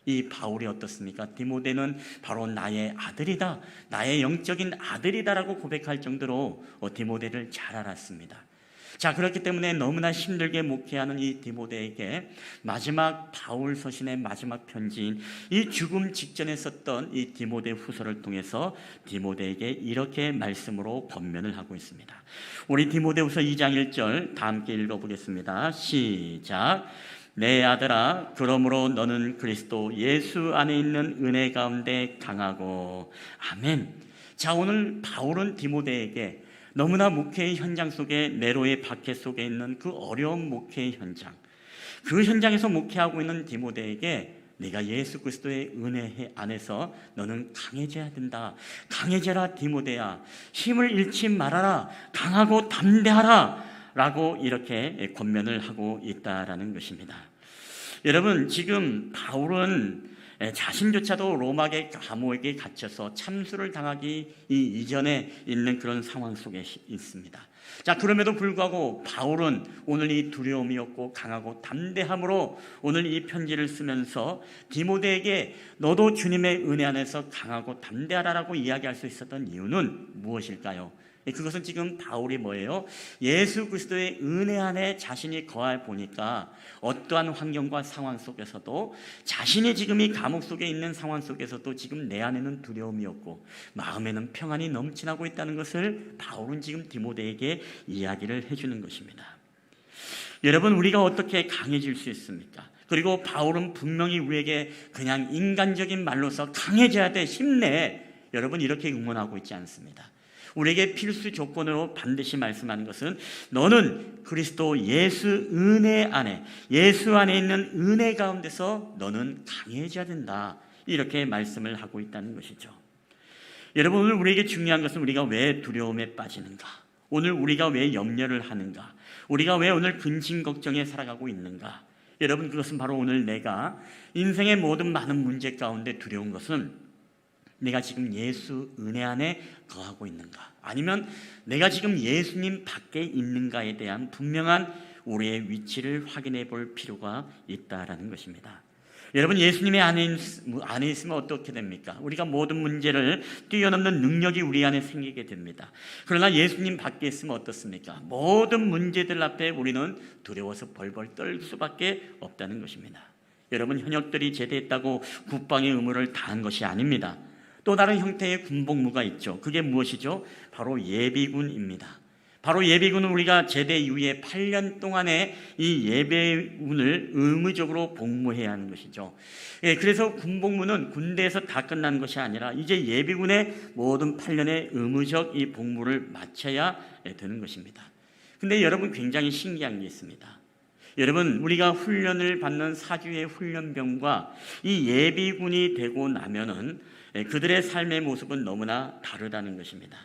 이 바울이 어떻습니까? 디모데는 바로 나의 아들이다, 나의 영적인 아들이다라고 고백할 정도로 디모데를 잘 알았습니다. 자, 그렇기 때문에 너무나 힘들게 목회하는 이 디모데에게 마지막 바울 서신의 마지막 편지인 이 죽음 직전에 썼던 이 디모데 후서를 통해서 디모데에게 이렇게 말씀으로 권면을 하고 있습니다. 우리 디모데 후서 2장 1절 다 함께 읽어보겠습니다. 시작. 내 아들아, 그러므로 너는 그리스도 예수 안에 있는 은혜 가운데 강하고. 아멘. 자, 오늘 바울은 디모데에게 너무나 목회의 현장 속에 네로의 박해 속에 있는 그 어려운 목회의 현장, 그 현장에서 목회하고 있는 디모데에게 네가 예수 그리스도의 은혜 안에서 너는 강해져야 된다. 강해져라 디모데야. 힘을 잃지 말아라. 강하고 담대하라. 라고 이렇게 권면을 하고 있다라는 것입니다. 여러분, 지금 바울은 자신조차도 로마의 감옥에 갇혀서 참수를 당하기 이전에 있는 그런 상황 속에 있습니다. 자, 그럼에도 불구하고 바울은 오늘 이 두려움이 없고 강하고 담대함으로 오늘 이 편지를 쓰면서 디모데에게 너도 주님의 은혜 안에서 강하고 담대하라라고 이야기할 수 있었던 이유는 무엇일까요? 그것은 지금 바울이 뭐예요? 예수 그리스도의 은혜 안에 자신이 거할 보니까 어떠한 환경과 상황 속에서도 자신이 지금 이 감옥 속에 있는 상황 속에서도 지금 내 안에는 두려움이 없고 마음에는 평안이 넘쳐나고 있다는 것을 바울은 지금 디모데에게 이야기를 해주는 것입니다. 여러분, 우리가 어떻게 강해질 수 있습니까? 그리고 바울은 분명히 우리에게 그냥 인간적인 말로서 강해져야 돼, 힘내, 여러분 이렇게 응원하고 있지 않습니다. 우리에게 필수 조건으로 반드시 말씀하는 것은 너는 그리스도 예수 은혜 안에, 예수 안에 있는 은혜 가운데서 너는 강해져야 된다, 이렇게 말씀을 하고 있다는 것이죠. 여러분, 오늘 우리에게 중요한 것은 우리가 왜 두려움에 빠지는가, 오늘 우리가 왜 염려를 하는가, 우리가 왜 오늘 근심 걱정에 살아가고 있는가. 여러분, 그것은 바로 오늘 내가 인생의 모든 많은 문제 가운데 두려운 것은 내가 지금 예수 은혜 안에 거하고 있는가, 아니면 내가 지금 예수님 밖에 있는가에 대한 분명한 우리의 위치를 확인해 볼 필요가 있다라는 것입니다. 여러분, 예수님의 안에 있으면 어떻게 됩니까? 우리가 모든 문제를 뛰어넘는 능력이 우리 안에 생기게 됩니다. 그러나 예수님 밖에 있으면 어떻습니까? 모든 문제들 앞에 우리는 두려워서 벌벌 떨 수밖에 없다는 것입니다. 여러분, 현역들이 제대했다고 국방의 의무를 다한 것이 아닙니다. 또 다른 형태의 군복무가 있죠. 그게 무엇이죠? 바로 예비군입니다. 바로 예비군은 우리가 제대 이후에 8년 동안의 이 예비군을 의무적으로 복무해야 하는 것이죠. 그래서 군복무는 군대에서 다 끝나는 것이 아니라 이제 예비군의 모든 8년의 의무적 이 복무를 마쳐야 되는 것입니다. 근데 여러분, 굉장히 신기한 게 있습니다. 여러분, 우리가 훈련을 받는 사주의 훈련병과 이 예비군이 되고 나면은 그들의 삶의 모습은 너무나 다르다는 것입니다.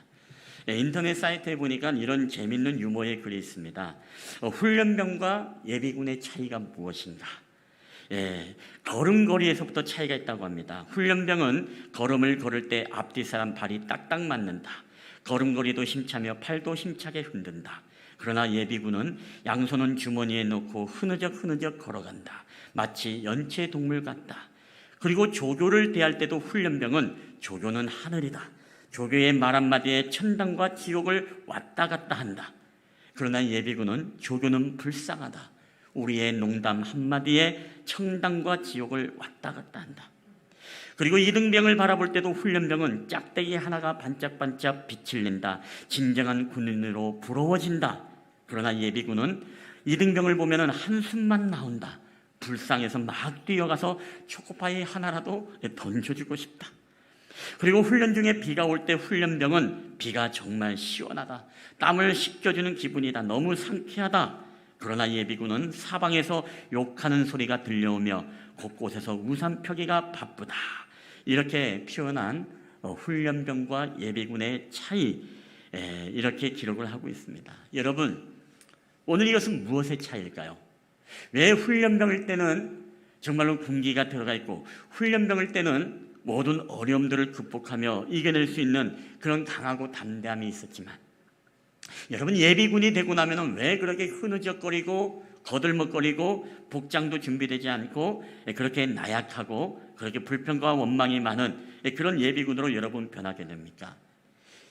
인터넷 사이트에 보니까 이런 재밌는 유머의 글이 있습니다. 훈련병과 예비군의 차이가 무엇인가? 걸음걸이에서부터 차이가 있다고 합니다. 훈련병은 걸음을 걸을 때 앞뒤 사람 발이 딱딱 맞는다. 걸음걸이도 힘차며 팔도 힘차게 흔든다. 그러나 예비군은 양손은 주머니에 넣고 흐느적 걸어간다. 마치 연체 동물 같다. 그리고 조교를 대할 때도 훈련병은 조교는 하늘이다. 조교의 말 한마디에 천당과 지옥을 왔다 갔다 한다. 그러나 예비군은 조교는 불쌍하다. 우리의 농담 한마디에 천당과 지옥을 왔다 갔다 한다. 그리고 이등병을 바라볼 때도 훈련병은 짝대기 하나가 반짝반짝 빛을 낸다. 진정한 군인으로 부러워진다. 그러나 예비군은 이등병을 보면 한숨만 나온다. 불쌍해서 막 뛰어가서 초코파이 하나라도 던져주고 싶다. 그리고 훈련 중에 비가 올 때 훈련병은 비가 정말 시원하다. 땀을 식혀주는 기분이다. 너무 상쾌하다. 그러나 예비군은 사방에서 욕하는 소리가 들려오며 곳곳에서 우산 펴기가 바쁘다. 이렇게 표현한 훈련병과 예비군의 차이, 이렇게 기록을 하고 있습니다. 여러분, 오늘 이것은 무엇의 차이일까요? 왜 훈련병일 때는 정말로 군기가 들어가 있고 훈련병일 때는 모든 어려움들을 극복하며 이겨낼 수 있는 그런 강하고 담대함이 있었지만, 여러분, 예비군이 되고 나면 왜 그렇게 흐느적거리고 거들먹거리고 복장도 준비되지 않고 그렇게 나약하고 그렇게 불평과 원망이 많은 그런 예비군으로 여러분 변하게 됩니까?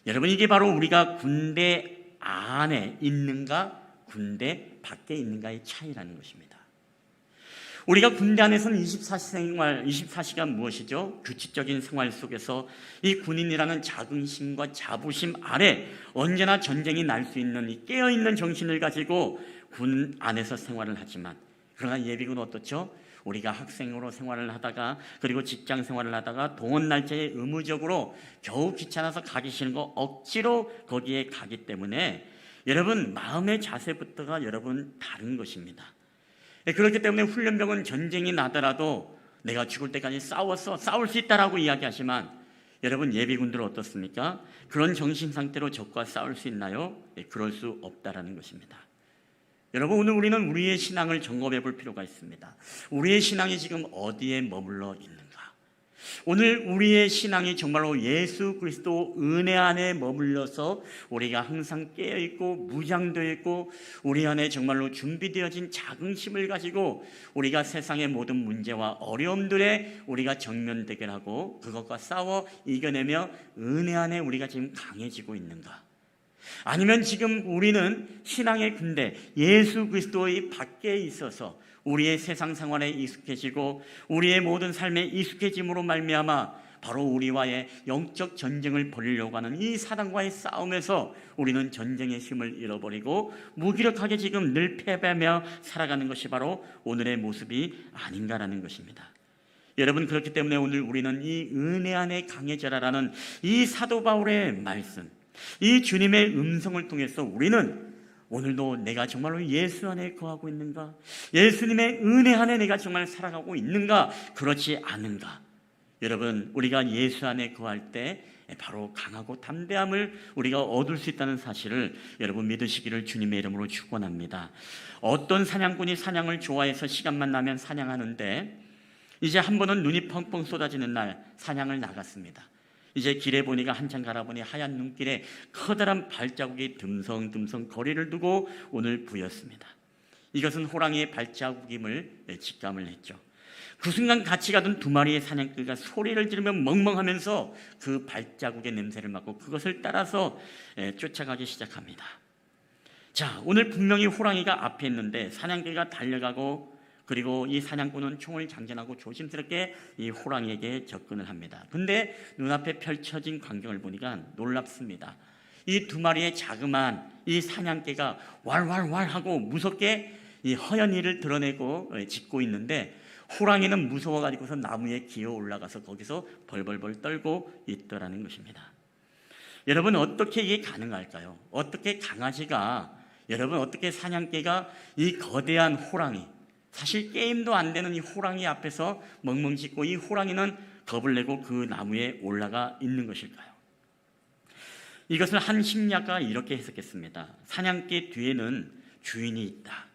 여러분, 이게 바로 우리가 군대 안에 있는가 군대 밖에 있는가의 차이라는 것입니다. 우리가 군대 안에서는 24시간 무엇이죠? 규칙적인 생활 속에서 이 군인이라는 자긍심과 자부심 아래 언제나 전쟁이 날 수 있는 이 깨어있는 정신을 가지고 군 안에서 생활을 하지만, 그러나 예비군은 어떻죠? 우리가 학생으로 생활을 하다가 그리고 직장 생활을 하다가 동원 날짜에 의무적으로 겨우 귀찮아서 가기 싫은 거 억지로 거기에 가기 때문에 여러분 마음의 자세부터가 여러분 다른 것입니다. 그렇기 때문에 훈련병은 전쟁이 나더라도 내가 죽을 때까지 싸울 수 있다라고 이야기하지만, 여러분 예비군들은 어떻습니까? 그런 정신 상태로 적과 싸울 수 있나요? 그럴 수 없다라는 것입니다. 여러분, 오늘 우리는 우리의 신앙을 점검해 볼 필요가 있습니다. 우리의 신앙이 지금 어디에 머물러 있는가? 오늘 우리의 신앙이 정말로 예수 그리스도 은혜 안에 머물러서 우리가 항상 깨어있고 무장되어 있고 우리 안에 정말로 준비되어진 자긍심을 가지고 우리가 세상의 모든 문제와 어려움들에 우리가 정면 대결하고 그것과 싸워 이겨내며 은혜 안에 우리가 지금 강해지고 있는가? 아니면 지금 우리는 신앙의 군대 예수 그리스도의 밖에 있어서 우리의 세상 생활에 익숙해지고 우리의 모든 삶에 익숙해짐으로 말미암아 바로 우리와의 영적 전쟁을 벌이려고 하는 이 사단과의 싸움에서 우리는 전쟁의 힘을 잃어버리고 무기력하게 지금 늘 패배하며 살아가는 것이 바로 오늘의 모습이 아닌가라는 것입니다. 여러분, 그렇기 때문에 오늘 우리는 이 은혜 안에 강해져라라는 이 사도 바울의 말씀, 이 주님의 음성을 통해서 우리는 오늘도 내가 정말로 예수 안에 거하고 있는가? 예수님의 은혜 안에 내가 정말 살아가고 있는가? 그렇지 않은가? 여러분, 우리가 예수 안에 거할 때 바로 강하고 담대함을 우리가 얻을 수 있다는 사실을 여러분 믿으시기를 주님의 이름으로 축원합니다. 어떤 사냥꾼이 사냥을 좋아해서 시간만 나면 사냥하는데 이제 한 번은 눈이 펑펑 쏟아지는 날 사냥을 나갔습니다. 이제 길에 보니까 한참 가라보니 하얀 눈길에 커다란 발자국이 듬성듬성 거리를 두고 오늘 보였습니다. 이것은 호랑이의 발자국임을 직감을 했죠. 그 순간 같이 가던 두 마리의 사냥개가 소리를 지르며 멍멍하면서 그 발자국의 냄새를 맡고 그것을 따라서 쫓아가기 시작합니다. 자, 오늘 분명히 호랑이가 앞에 있는데 사냥개가 달려가고 그리고 이 사냥꾼은 총을 장전하고 조심스럽게 이 호랑이에게 접근을 합니다. 근데 눈앞에 펼쳐진 광경을 보니까 놀랍습니다. 이 두 마리의 자그마한 이 사냥개가 왈왈왈 하고 무섭게 이 허연이를 드러내고 짖고 있는데 호랑이는 무서워가지고서 나무에 기어 올라가서 거기서 벌벌벌 떨고 있더라는 것입니다. 여러분, 어떻게 이게 가능할까요? 어떻게 강아지가, 여러분 어떻게 사냥개가 이 거대한 호랑이, 사실 게임도 안 되는 이 호랑이 앞에서 멍멍 짖고 이 호랑이는 겁을 내고 그 나무에 올라가 있는 것일까요? 이것을 한 심리학가가 이렇게 해석했습니다. 사냥개 뒤에는 주인이 있다.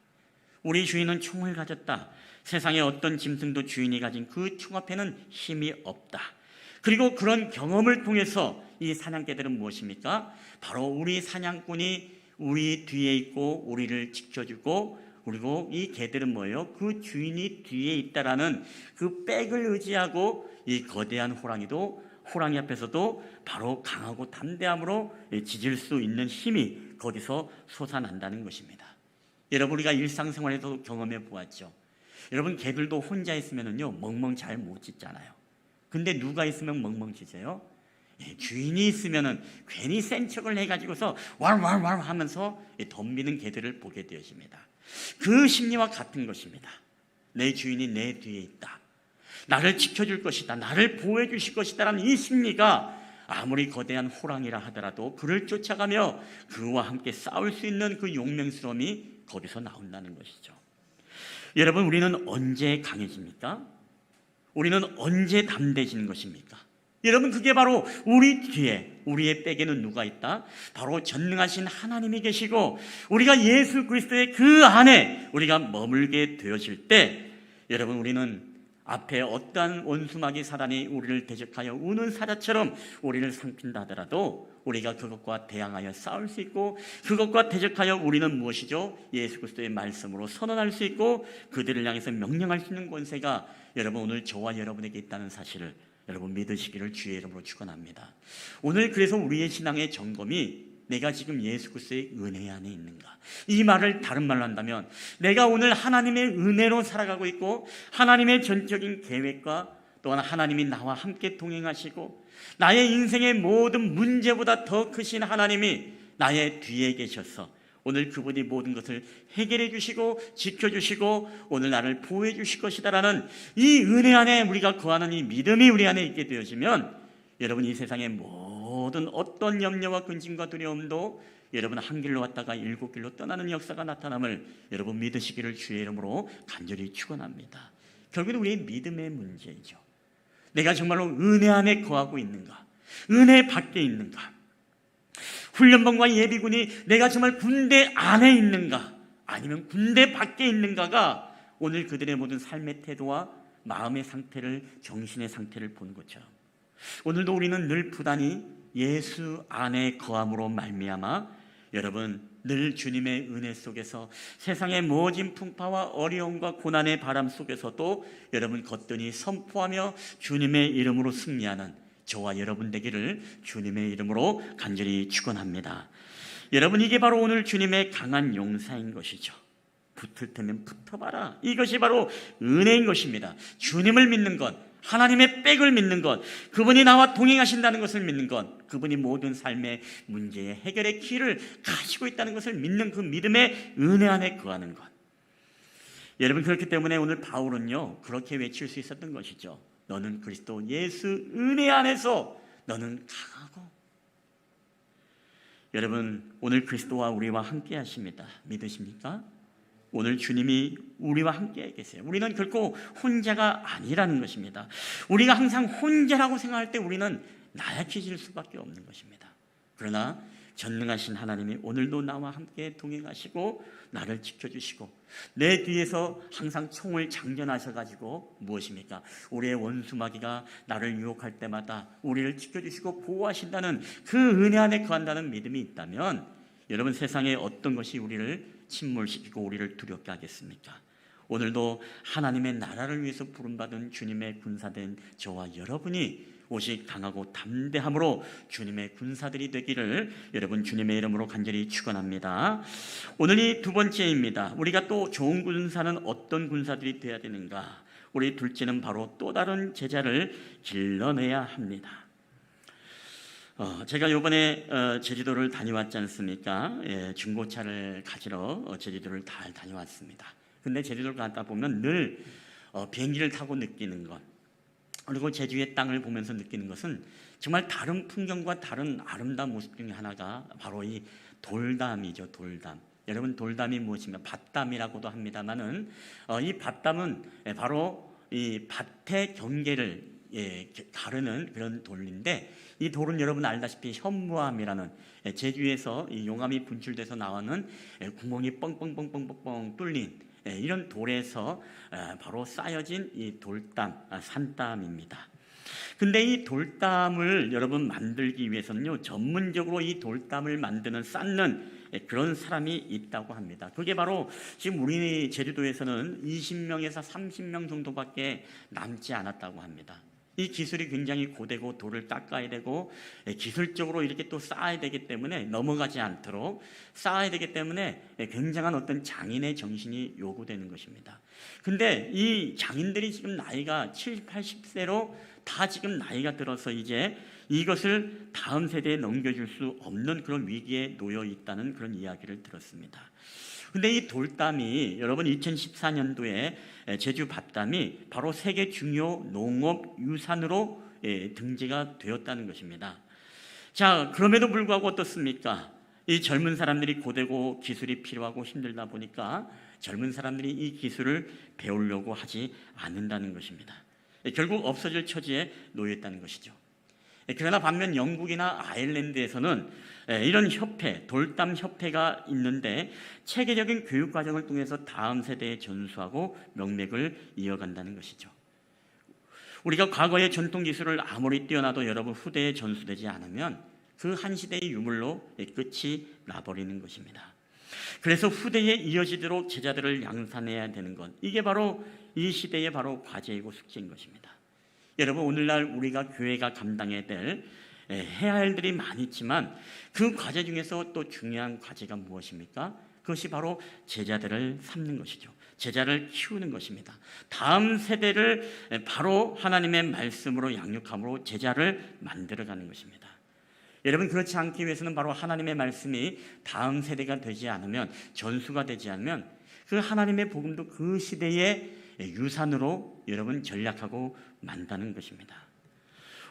우리 주인은 총을 가졌다. 세상의 어떤 짐승도 주인이 가진 그 총 앞에는 힘이 없다. 그리고 그런 경험을 통해서 이 사냥개들은 무엇입니까? 바로 우리 사냥꾼이 우리 뒤에 있고 우리를 지켜주고, 그리고 이 개들은 뭐예요? 그 주인이 뒤에 있다라는 그 백을 의지하고 이 거대한 호랑이 앞에서도 바로 강하고 담대함으로 지질 수 있는 힘이 거기서 솟아난다는 것입니다. 여러분, 우리가 일상생활에서 경험해 보았죠. 여러분, 개들도 혼자 있으면요 멍멍 잘 못 짖잖아요. 근데 누가 있으면 멍멍 짖어요? 주인이 있으면은 괜히 센 척을 해가지고서 왈왈왈 하면서 덤비는 개들을 보게 되어집니다. 그 심리와 같은 것입니다. 내 주인이 내 뒤에 있다, 나를 지켜줄 것이다, 나를 보호해 주실 것이다라는 이 심리가 아무리 거대한 호랑이라 하더라도 그를 쫓아가며 그와 함께 싸울 수 있는 그 용맹스러움이 거기서 나온다는 것이죠. 여러분, 우리는 언제 강해집니까? 우리는 언제 담대해지는 것입니까? 여러분, 그게 바로 우리 뒤에, 우리의 백에는 누가 있다? 바로 전능하신 하나님이 계시고, 우리가 예수 그리스도의 그 안에 우리가 머물게 되어질 때, 여러분, 우리는 앞에 어떠한 원수마귀 사단이 우리를 대적하여 우는 사자처럼 우리를 삼킨다 하더라도 우리가 그것과 대항하여 싸울 수 있고, 그것과 대적하여 우리는 무엇이죠? 예수 그리스도의 말씀으로 선언할 수 있고, 그들을 향해서 명령할 수 있는 권세가 여러분 오늘 저와 여러분에게 있다는 사실을 여러분 믿으시기를 주의 이름으로 축원합니다. 오늘 그래서 우리의 신앙의 점검이 내가 지금 예수 그리스도의 은혜 안에 있는가? 이 말을 다른 말로 한다면, 내가 오늘 하나님의 은혜로 살아가고 있고, 하나님의 전적인 계획과 또한 하나님이 나와 함께 동행하시고, 나의 인생의 모든 문제보다 더 크신 하나님이 나의 뒤에 계셔서 오늘 그분이 모든 것을 해결해 주시고 지켜주시고 오늘 나를 보호해 주실 것이다라는 이 은혜 안에 우리가 거하는 이 믿음이 우리 안에 있게 되어지면, 여러분, 이 세상의 모든 어떤 염려와 근심과 두려움도 여러분 한 길로 왔다가 일곱 길로 떠나는 역사가 나타남을 여러분 믿으시기를 주의 이름으로 간절히 축원합니다. 결국은 우리의 믿음의 문제이죠. 내가 정말로 은혜 안에 거하고 있는가? 은혜 밖에 있는가? 훈련병과 예비군이 내가 정말 군대 안에 있는가? 아니면 군대 밖에 있는가가 오늘 그들의 모든 삶의 태도와 마음의 상태를, 정신의 상태를 보는 것처럼, 오늘도 우리는 늘 부단히 예수 안에 거함으로 말미암아 여러분 늘 주님의 은혜 속에서 세상의 모진 풍파와 어려움과 고난의 바람 속에서도 여러분 거뜬히 선포하며 주님의 이름으로 승리하는 저와 여러분 되기를 주님의 이름으로 간절히 축원합니다. 여러분, 이게 바로 오늘 주님의 강한 용사인 것이죠. 붙을 테면 붙어봐라. 이것이 바로 은혜인 것입니다. 주님을 믿는 것, 하나님의 백을 믿는 것, 그분이 나와 동행하신다는 것을 믿는 것, 그분이 모든 삶의 문제의 해결의 키를 가지고 있다는 것을 믿는 그 믿음의 은혜 안에 거하는 것. 여러분, 그렇기 때문에 오늘 바울은요 그렇게 외칠 수 있었던 것이죠. 너는 그리스도 예수 은혜 안에서 너는 강하고. 여러분, 오늘 그리스도와 우리와 함께 하십니다. 믿으십니까? 오늘 주님이 우리와 함께 계세요. 우리는 결코 혼자가 아니라는 것입니다. 우리가 항상 혼자라고 생각할 때 우리는 나약해질 수밖에 없는 것입니다. 그러나 전능하신 하나님이 오늘도 나와 함께 동행하시고 나를 지켜주시고 내 뒤에서 항상 총을 장전하셔가지고 무엇입니까? 우리의 원수마귀가 나를 유혹할 때마다 우리를 지켜주시고 보호하신다는 그 은혜 안에 거한다는 믿음이 있다면, 여러분, 세상에 어떤 것이 우리를 침몰시키고 우리를 두렵게 하겠습니까? 오늘도 하나님의 나라를 위해서 부름받은 주님의 군사된 저와 여러분이 오직 강하고 담대함으로 주님의 군사들이 되기를 여러분 주님의 이름으로 간절히 축원합니다. 오늘 이 두 번째입니다. 우리가 또 좋은 군사는 어떤 군사들이 되어야 되는가? 우리 둘째는 바로 또 다른 제자를 길러내야 합니다. 제가 이번에 제주도를 다녀왔지 않습니까? 중고차를 가지러 제주도를 잘 다녀왔습니다. 근데 제주도를 갔다 보면 늘 비행기를 타고 느끼는 것, 그리고 제주의 땅을 보면서 느끼는 것은 정말 다른 풍경과 다른 아름다운 모습 중에 하나가 바로 이 돌담이죠. 돌담. 여러분, 돌담이 무엇이며 밭담이라고도 합니다만은 이 밭담은 바로 이 밭의 경계를 가르는 그런 돌인데, 이 돌은 여러분 알다시피 현무암이라는 제주에서 이 용암이 분출돼서 나오는 구멍이 뻥뻥뻥뻥뻥뻥 뚫린 이런 돌에서 바로 쌓여진 이 돌담, 산담입니다. 근데 이 돌담을 여러분 만들기 위해서는요, 전문적으로 이 돌담을 만드는, 쌓는 그런 사람이 있다고 합니다. 그게 바로 지금 우리 제주도에서는 20명에서 30명 정도밖에 남지 않았다고 합니다. 이 기술이 굉장히 고되고 돌을 닦아야 되고 기술적으로 이렇게 또 쌓아야 되기 때문에, 넘어가지 않도록 쌓아야 되기 때문에 굉장한 어떤 장인의 정신이 요구되는 것입니다. 근데 이 장인들이 지금 나이가 70, 80세로 다 지금 나이가 들어서 이제 이것을 다음 세대에 넘겨줄 수 없는 그런 위기에 놓여 있다는 그런 이야기를 들었습니다. 근데 이 돌담이 여러분 2014년도에 제주 밭담이 바로 세계 중요 농업 유산으로 등재가 되었다는 것입니다. 자, 그럼에도 불구하고 어떻습니까? 이 젊은 사람들이 고되고 기술이 필요하고 힘들다 보니까 젊은 사람들이 이 기술을 배우려고 하지 않는다는 것입니다. 결국 없어질 처지에 놓여 있다는 것이죠. 그러나 반면 영국이나 아일랜드에서는 이런 협회, 돌담 협회가 있는데 체계적인 교육 과정을 통해서 다음 세대에 전수하고 명맥을 이어간다는 것이죠. 우리가 과거의 전통 기술을 아무리 뛰어나도 여러분 후대에 전수되지 않으면 그 한 시대의 유물로 끝이 나버리는 것입니다. 그래서 후대에 이어지도록 제자들을 양산해야 되는 것, 이게 바로 이 시대의 바로 과제이고 숙제인 것입니다. 여러분, 오늘날 우리가 교회가 감당해야 될 해야 할 일들이 많이 있지만 그 과제 중에서 또 중요한 과제가 무엇입니까? 그것이 바로 제자들을 삼는 것이죠. 제자를 키우는 것입니다. 다음 세대를 바로 하나님의 말씀으로 양육함으로 제자를 만들어가는 것입니다. 여러분, 그렇지 않기 위해서는 바로 하나님의 말씀이 다음 세대가 되지 않으면, 전수가 되지 않으면 그 하나님의 복음도 그 시대의 유산으로 여러분 전략하고 만다는 것입니다.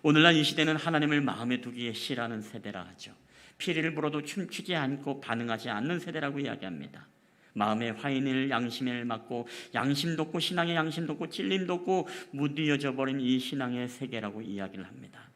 오늘날 이 시대는 하나님을 마음에 두기에 싫어하는 세대라 하죠. 피리를 불어도 춤추지 않고 반응하지 않는 세대라고 이야기합니다. 마음의 화인을 양심을 맡고 양심도 없고 신앙의 양심도 없고 찔림도 없고 무디어져 버린 이 신앙의 세계라고 이야기를 합니다.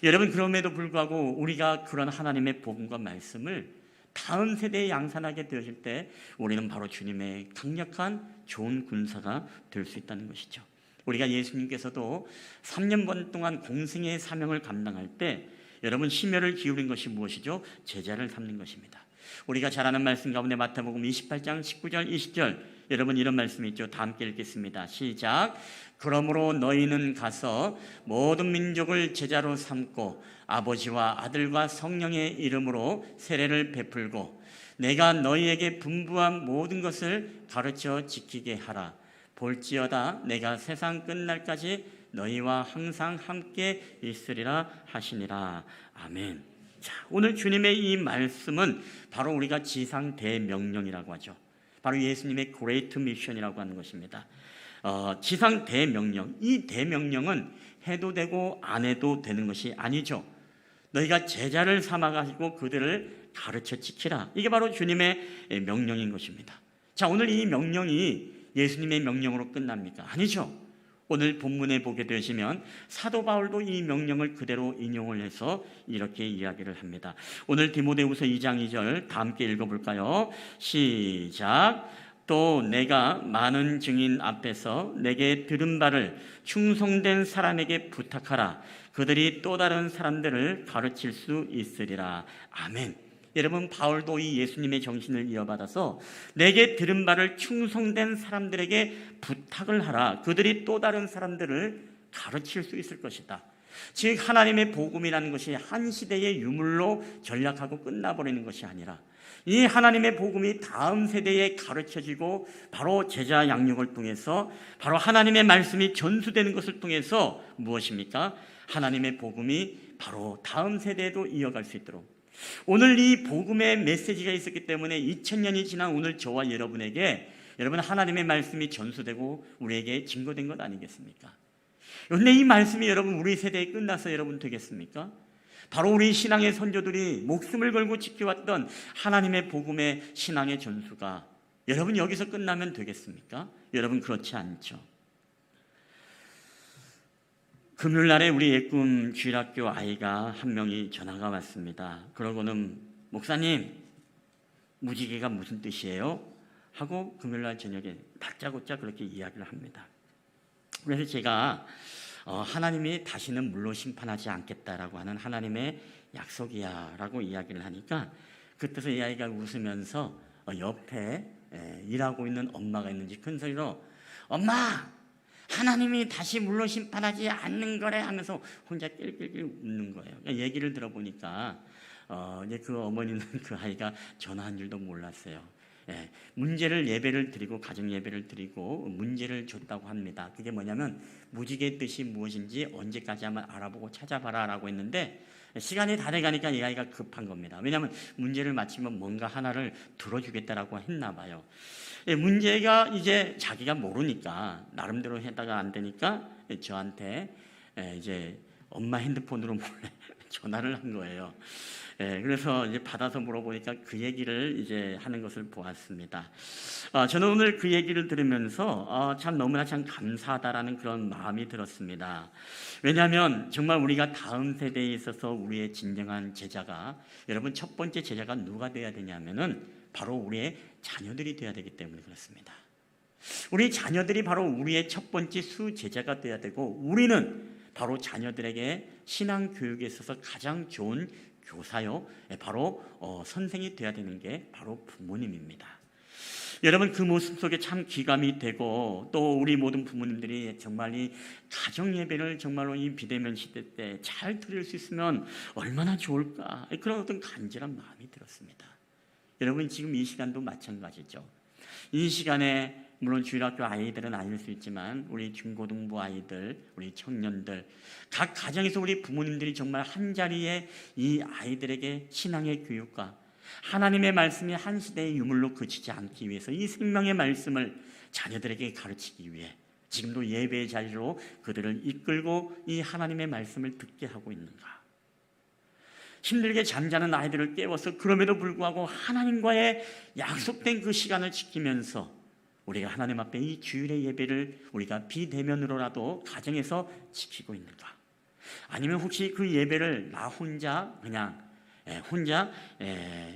여러분, 그럼에도 불구하고 우리가 그런 하나님의 복음과 말씀을 다음 세대에 양산하게 되어질 때 우리는 바로 주님의 강력한 좋은 군사가 될 수 있다는 것이죠. 우리가 예수님께서도 3년 반 동안 공생의 사명을 감당할 때 여러분 심혈을 기울인 것이 무엇이죠? 제자를 삼는 것입니다. 우리가 잘 아는 말씀 가운데 마태복음 28장 19절 20절 여러분 이런 말씀이 있죠. 다 함께 읽겠습니다. 시작. 그러므로 너희는 가서 모든 민족을 제자로 삼고 아버지와 아들과 성령의 이름으로 세례를 베풀고 내가 너희에게 분부한 모든 것을 가르쳐 지키게 하라. 볼지어다 내가 세상 끝날까지 너희와 항상 함께 있으리라 하시니라. 아멘. 자, 오늘 주님의 이 말씀은 바로 우리가 지상 대명령이라고 하죠. 바로 예수님의 그레이트 미션이라고 하는 것입니다. 지상 대명령, 이 대명령은 해도 되고 안 해도 되는 것이 아니죠. 너희가 제자를 삼아가지고 그들을 가르쳐 지키라. 이게 바로 주님의 명령인 것입니다. 자, 오늘 이 명령이 예수님의 명령으로 끝납니까? 아니죠. 오늘 본문에 보게 되시면 사도 바울도 이 명령을 그대로 인용을 해서 이렇게 이야기를 합니다. 오늘 디모데후서 2장 2절 다 함께 읽어볼까요? 시작. 또 내가 많은 증인 앞에서 내게 들은 바를 충성된 사람에게 부탁하라. 그들이 또 다른 사람들을 가르칠 수 있으리라. 아멘. 여러분, 바울도 이 예수님의 정신을 이어받아서 내게 들은 바를 충성된 사람들에게 부탁을 하라. 그들이 또 다른 사람들을 가르칠 수 있을 것이다. 즉 하나님의 복음이라는 것이 한 시대의 유물로 전락하고 끝나버리는 것이 아니라 이 하나님의 복음이 다음 세대에 가르쳐지고 바로 제자 양육을 통해서 바로 하나님의 말씀이 전수되는 것을 통해서 무엇입니까? 하나님의 복음이 바로 다음 세대에도 이어갈 수 있도록 오늘 이 복음의 메시지가 있었기 때문에 2000년이 지난 오늘 저와 여러분에게 여러분 하나님의 말씀이 전수되고 우리에게 증거된 것 아니겠습니까? 그런데 이 말씀이 여러분 우리 세대에 끝나서 여러분 되겠습니까? 바로 우리 신앙의 선조들이 목숨을 걸고 지켜왔던 하나님의 복음의 신앙의 전수가 여러분 여기서 끝나면 되겠습니까? 여러분 그렇지 않죠. 금요일날에 우리 예꿈 주일학교 아이가 한 명이 전화가 왔습니다. 그러고는 목사님 무지개가 무슨 뜻이에요? 하고 금요일날 저녁에 다짜고짜 그렇게 이야기를 합니다. 그래서 제가 하나님이 다시는 물로 심판하지 않겠다라고 하는 하나님의 약속이야 라고 이야기를 하니까 그때서 이 아이가 웃으면서 옆에 일하고 있는 엄마가 있는지 큰 소리로 엄마! 하나님이 다시 물로 심판하지 않는 거래 하면서 혼자 낄낄낄 웃는 거예요. 그러니까 얘기를 들어보니까 이제 그 어머니는 그 아이가 전화한 줄도 몰랐어요. 문제를 예배를 드리고 가정 예배를 드리고 문제를 줬다고 합니다. 그게 뭐냐면 무지개의 뜻이 무엇인지 언제까지 한번 알아보고 찾아봐라 라고 했는데 시간이 다 돼가니까 이 아이가 급한 겁니다. 왜냐하면 문제를 마치면 뭔가 하나를 들어주겠다라고 했나 봐요. 문제가 이제 자기가 모르니까 나름대로 했다가 안 되니까 저한테 이제 엄마 핸드폰으로 몰래 전화를 한 거예요. 그래서 이제 받아서 물어보니까 그 얘기를 이제 하는 것을 보았습니다. 저는 오늘 그 얘기를 들으면서 참 너무나 참 감사하다라는 그런 마음이 들었습니다. 왜냐하면 정말 우리가 다음 세대에 있어서 우리의 진정한 제자가 여러분 첫 번째 제자가 누가 돼야 되냐면은 바로 우리의 자녀들이 돼야 되기 때문에 그렇습니다. 우리 자녀들이 바로 우리의 첫 번째 수제자가 돼야 되고 우리는 바로 자녀들에게 신앙 교육에 있어서 가장 좋은 교사요, 바로 선생이 돼야 되는 게 바로 부모님입니다. 여러분 그 모습 속에 참 기감이 되고 또 우리 모든 부모님들이 정말 이 가정 예배를 정말로 이 비대면 시대 때 잘 드릴 수 있으면 얼마나 좋을까 그런 어떤 간절한 마음이 들었습니다. 여러분 지금 이 시간도 마찬가지죠. 이 시간에 물론 주일학교 아이들은 아닐 수 있지만 우리 중고등부 아이들, 우리 청년들 각 가정에서 우리 부모님들이 정말 한자리에 이 아이들에게 신앙의 교육과 하나님의 말씀이 한 시대의 유물로 그치지 않기 위해서 이 생명의 말씀을 자녀들에게 가르치기 위해 지금도 예배의 자리로 그들을 이끌고 이 하나님의 말씀을 듣게 하고 있는가? 힘들게 잠자는 아이들을 깨워서 그럼에도 불구하고 하나님과의 약속된 그 시간을 지키면서 우리가 하나님 앞에 이 주일의 예배를 우리가 비대면으로라도 가정에서 지키고 있는가? 아니면 혹시 그 예배를 나 혼자 그냥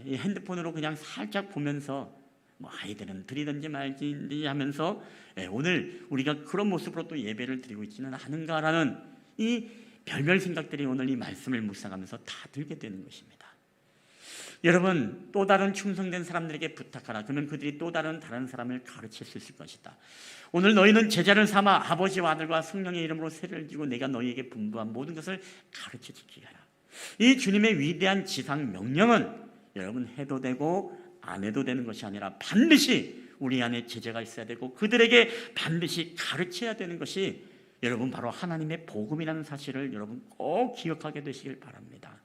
이 핸드폰으로 그냥 살짝 보면서 뭐 아이들은 드리든지 말든지 하면서 오늘 우리가 그런 모습으로 또 예배를 드리고 있지는 않은가라는 이 별별 생각들이 오늘 이 말씀을 묵상하면서 다 들게 되는 것입니다. 여러분 또 다른 충성된 사람들에게 부탁하라. 그러면 그들이 또 다른 사람을 가르칠 수 있을 것이다. 오늘 너희는 제자를 삼아 아버지와 아들과 성령의 이름으로 세례를 주고 내가 너희에게 분부한 모든 것을 가르쳐 지키게 하라. 이 주님의 위대한 지상 명령은 여러분 해도 되고 안 해도 되는 것이 아니라 반드시 우리 안에 제자가 있어야 되고 그들에게 반드시 가르쳐야 되는 것이 여러분 바로 하나님의 복음이라는 사실을 여러분 꼭 기억하게 되시길 바랍니다.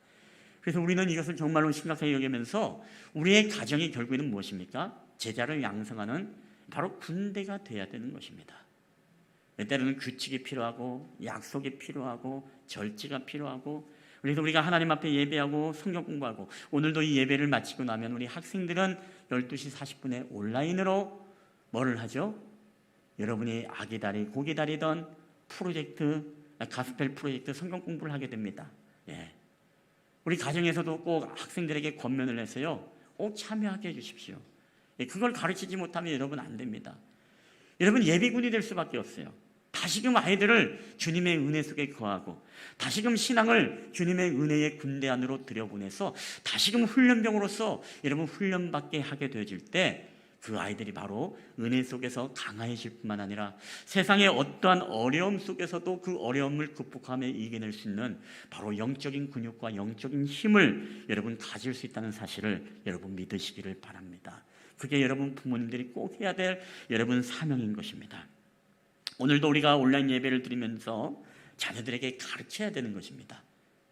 그래서 우리는 이것을 정말로 심각하게 여기면서 우리의 가정이 결국에는 무엇입니까? 제자를 양성하는 바로 군대가 돼야 되는 것입니다. 때로는 규칙이 필요하고 약속이 필요하고 절제가 필요하고 그래서 우리가 하나님 앞에 예배하고 성경 공부하고 오늘도 이 예배를 마치고 나면 우리 학생들은 12시 40분에 온라인으로 뭐를 하죠? 여러분이 아기다리 고기다리던 프로젝트 가스펠 프로젝트 성경 공부를 하게 됩니다. 우리 가정에서도 꼭 학생들에게 권면을 해서요 꼭 참여하게 해주십시오. 그걸 가르치지 못하면 여러분 안 됩니다. 여러분 예비군이 될 수밖에 없어요. 다시금 아이들을 주님의 은혜 속에 거하고 다시금 신앙을 주님의 은혜의 군대 안으로 들여보내서 다시금 훈련병으로서 여러분 훈련받게 하게 되어질 때 그 아이들이 바로 은혜 속에서 강해질 뿐만 아니라 세상의 어떠한 어려움 속에서도 그 어려움을 극복하며 이겨낼 수 있는 바로 영적인 근육과 영적인 힘을 여러분 가질 수 있다는 사실을 여러분 믿으시기를 바랍니다. 그게 여러분 부모님들이 꼭 해야 될 여러분 사명인 것입니다. 오늘도 우리가 온라인 예배를 드리면서 자녀들에게 가르쳐야 되는 것입니다.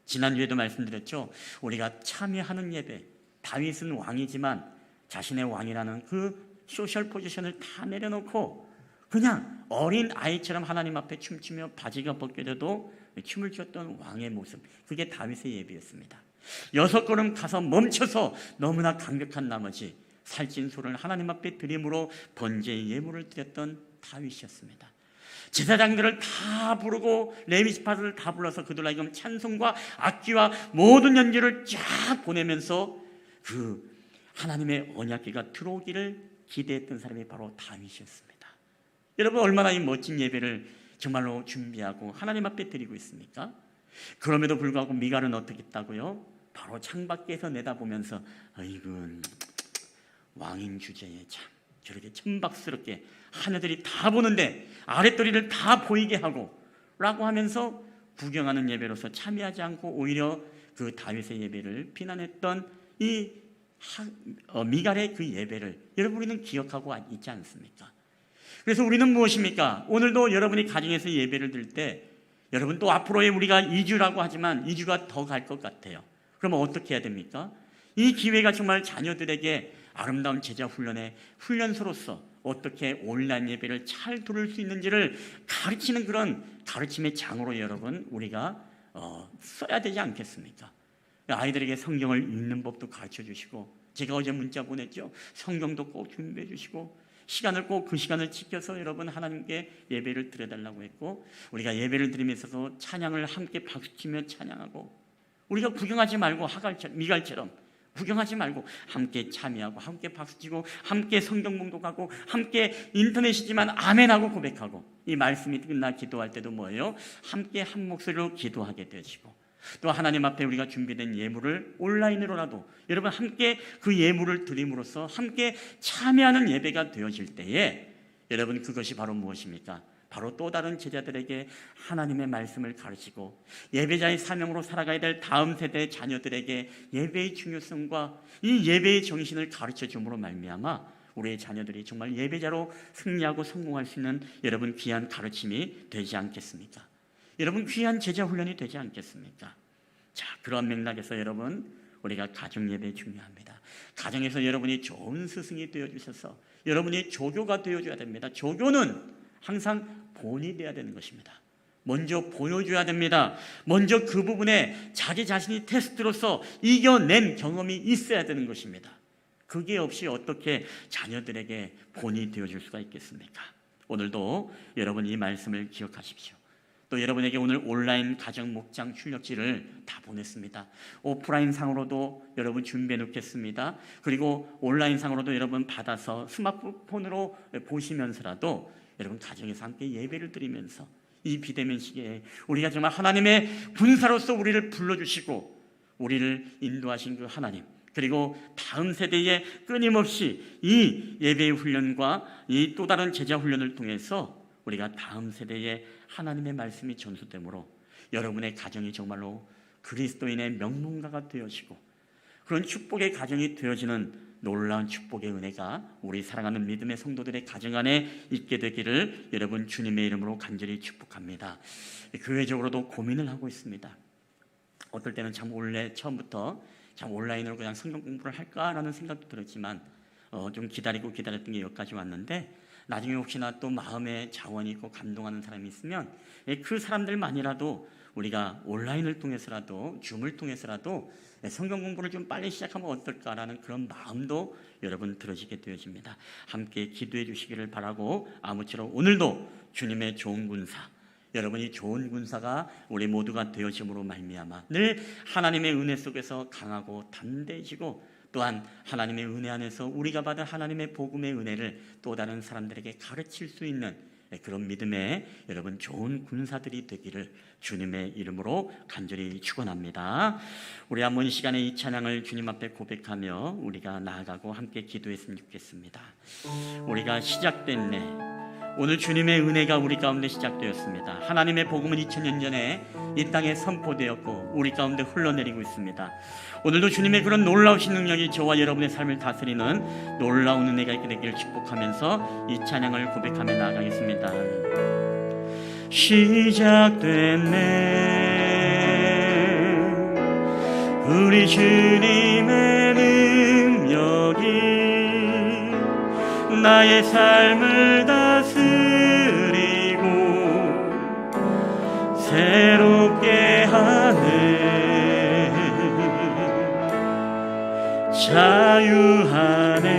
지난주에도 말씀드렸죠. 우리가 참여하는 예배, 다윗은 왕이지만 자신의 왕이라는 그 소셜 포지션을 다 내려놓고 그냥 어린 아이처럼 하나님 앞에 춤추며 바지가 벗겨져도 춤을 췄던 왕의 모습, 그게 다윗의 예배였습니다. 6걸음 가서 멈춰서 너무나 강력한 나머지 살찐 소를 하나님 앞에 드림으로 번제의 예물을 드렸던 다윗이었습니다. 제사장들을 다 부르고 레위지파들을 다 불러서 그들에게 찬송과 악기와 모든 연주를 쫙 보내면서 그 하나님의 언약궤가 들어오기를 기대했던 사람이 바로 다윗이었습니다. 여러분, 얼마나 이 멋진 예배를 정말로 준비하고 하나님 앞에 드리고 있습니까? 그럼에도 불구하고 미갈은 어떻게 했다고요? 바로 창밖에서 내다보면서 아이고, 왕인 주제에 참 저렇게 천박스럽게 하늘들이 다 보는데 아랫도리를 다 보이게 하고 라고 하면서 구경하는 예배로서 참여하지 않고 오히려 그 다윗의 예배를 비난했던 이 미갈의 그 예배를 여러분, 우리는 기억하고 있지 않습니까? 그래서 우리는 무엇입니까? 오늘도 여러분이 가정에서 예배를 드릴 때 여러분, 또 앞으로의 우리가 2주라고 하지만 2주가 더 갈 것 같아요. 그러면 어떻게 해야 됩니까? 이 기회가 정말 자녀들에게 아름다운 제자 훈련의 훈련소로서 어떻게 온라인 예배를 잘 들을 수 있는지를 가르치는 그런 가르침의 장으로 여러분, 우리가 써야 되지 않겠습니까? 아이들에게 성경을 읽는 법도 가르쳐 주시고, 제가 어제 문자 보냈죠. 성경도 꼭 준비해 주시고, 시간을 꼭 그 시간을 지켜서 여러분 하나님께 예배를 드려달라고 했고, 우리가 예배를 드리면서도 찬양을 함께 박수치며 찬양하고, 우리가 구경하지 말고 미갈처럼 구경하지 말고 함께 참여하고 함께 박수치고 함께 성경 봉독하고 함께 인터넷이지만 아멘하고 고백하고, 이 말씀이 끝나 기도할 때도 뭐예요? 함께 한 목소리로 기도하게 되시고, 또 하나님 앞에 우리가 준비된 예물을 온라인으로라도 여러분 함께 그 예물을 드림으로써 함께 참여하는 예배가 되어질 때에 여러분, 그것이 바로 무엇입니까? 바로 또 다른 제자들에게 하나님의 말씀을 가르치고 예배자의 사명으로 살아가야 될 다음 세대의 자녀들에게 예배의 중요성과 이 예배의 정신을 가르쳐 줌으로 말미암아 우리의 자녀들이 정말 예배자로 승리하고 성공할 수 있는 여러분 귀한 가르침이 되지 않겠습니까? 여러분, 귀한 제자 훈련이 되지 않겠습니까? 자, 그런 맥락에서 여러분, 우리가 가정 예배 중요합니다. 가정에서 여러분이 좋은 스승이 되어주셔서 여러분이 조교가 되어줘야 됩니다. 조교는 항상 본이 되어야 되는 것입니다. 먼저 보여줘야 됩니다. 먼저 그 부분에 자기 자신이 테스트로서 이겨낸 경험이 있어야 되는 것입니다. 그게 없이 어떻게 자녀들에게 본이 되어줄 수가 있겠습니까? 오늘도 여러분 이 말씀을 기억하십시오. 또 여러분에게 오늘 온라인 가정 목장 출력지를 다 보냈습니다. 오프라인 상으로도 여러분 준비해 놓겠습니다. 그리고 온라인 상으로도 여러분 받아서 스마트폰으로 보시면서라도 여러분 가정에서 함께 예배를 드리면서 이 비대면 시기에 우리가 정말 하나님의 군사로서 우리를 불러주시고 우리를 인도하신 그 하나님, 그리고 다음 세대에 끊임없이 이 예배의 훈련과 이 또 다른 제자 훈련을 통해서 우리가 다음 세대에 하나님의 말씀이 전수되므로 여러분의 가정이 정말로 그리스도인의 명문가가 되어지고 그런 축복의 가정이 되어지는 놀라운 축복의 은혜가 우리 사랑하는 믿음의 성도들의 가정 안에 있게 되기를 여러분 주님의 이름으로 간절히 축복합니다. 교회적으로도 고민을 하고 있습니다. 어떨 때는 참 원래 처음부터 참 온라인으로 그냥 성경 공부를 할까라는 생각도 들었지만 좀 기다렸던 게 여기까지 왔는데, 나중에 혹시나 또 마음에 자원이 있고 감동하는 사람이 있으면 그 사람들만이라도 우리가 온라인을 통해서라도 줌을 통해서라도 성경 공부를 좀 빨리 시작하면 어떨까라는 그런 마음도 여러분 들어지게 되어집니다. 함께 기도해 주시기를 바라고, 아무쪼록 오늘도 주님의 좋은 군사, 여러분이 좋은 군사가 우리 모두가 되어짐으로 말미암아 늘 하나님의 은혜 속에서 강하고 담대해지고, 또한 하나님의 은혜 안에서 우리가 받은 하나님의 복음의 은혜를 또 다른 사람들에게 가르칠 수 있는 그런 믿음의 여러분 좋은 군사들이 되기를 주님의 이름으로 간절히 축원합니다. 우리 한번 이 시간에 이 찬양을 주님 앞에 고백하며 우리가 나아가고 함께 기도했으면 좋겠습니다. 우리가 시작됐네. 오늘 주님의 은혜가 우리 가운데 시작되었습니다. 하나님의 복음은 2000년 전에 이 땅에 선포되었고 우리 가운데 흘러내리고 있습니다. 오늘도 주님의 그런 놀라우신 능력이 저와 여러분의 삶을 다스리는 놀라운 은혜가 있게 되기를 축복하면서 이 찬양을 고백하며 나아가겠습니다. 시작됐네, 우리 주님의 능력이 나의 삶을 다스리고 새롭게 하네. 자유하네.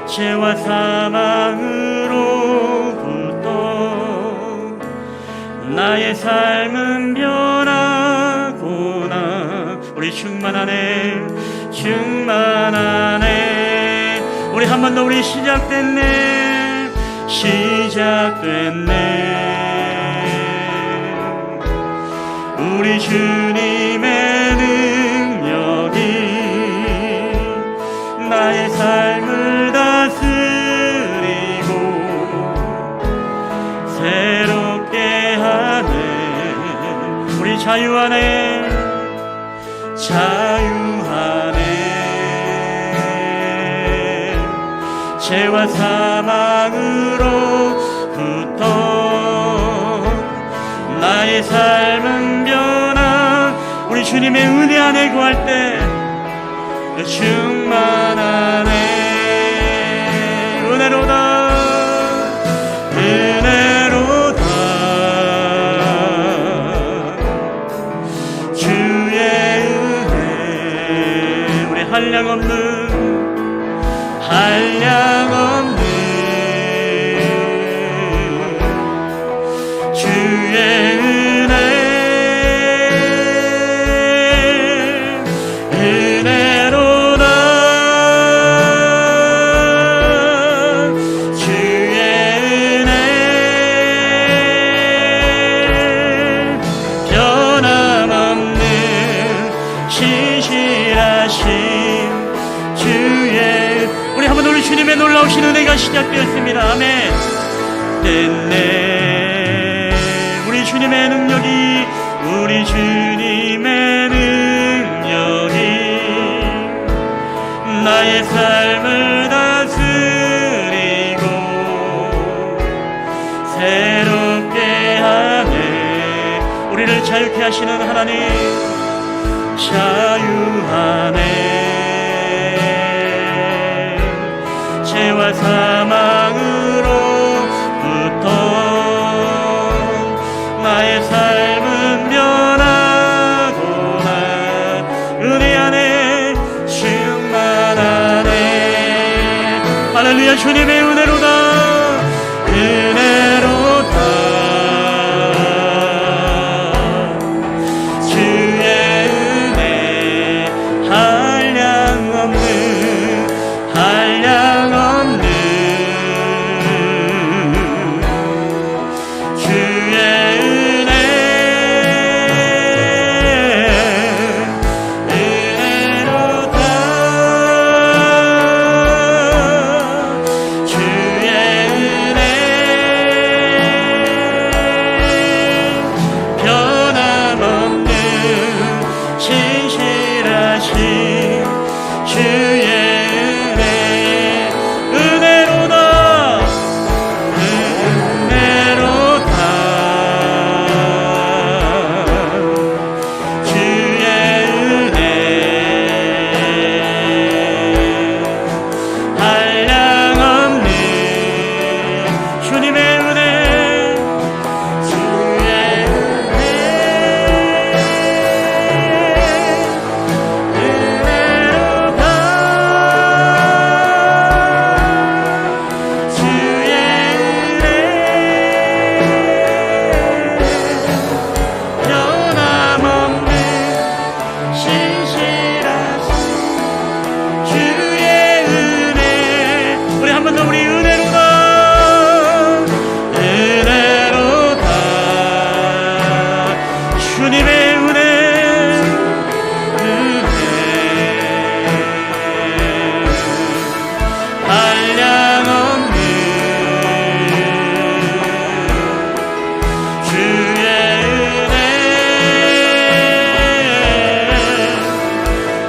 죄와 사망으로부터 나의 삶은 변하구나. 우리 충만하네. 충만하네. 우리 한 번 더 우리 시작됐네. 우리 주님의 능력이 나의 삶을 다스리고 새롭게 하네. 우리 자유하네. 죄와 사망으로부터 나의 삶은 변화. 우리 주님의 은혜 안에 구할 때 충만하네. 은혜로다 은혜로다 주의 은혜. 우리 한량없는 주의 은혜. 은혜로다 주의 은혜. 변함없는 신실하신 주의. 우리 한번 우리 주님의 놀라우신 은혜가 시작되었습니다. 아멘. 됐네. 우리 주님의 능력이, 우리 주님의 능력이 나의 삶을 다스리고 새롭게 하네. 우리를 자유케 하시는 하나님, 자유하네. 죄와 사망으로부터 나의 삶은 변하구나. 은혜 안에 충만하네. 할렐루야. 주님의 은혜로다 은혜로다 주의 은혜. 한량없는 주의 은혜. 은혜로다 주의 은혜. 변함없는 신실하신 주의 은혜. 은혜로다 은혜로다 주의 은혜. 한량없는 주님의 은혜. 주의 은혜. 은혜로다 주의 은혜. 변함없는 신실하신 주의 은혜. 우리 한 번 더 우리 은혜로다 은혜로다 주님의 은혜. 한량없는 주의 은혜.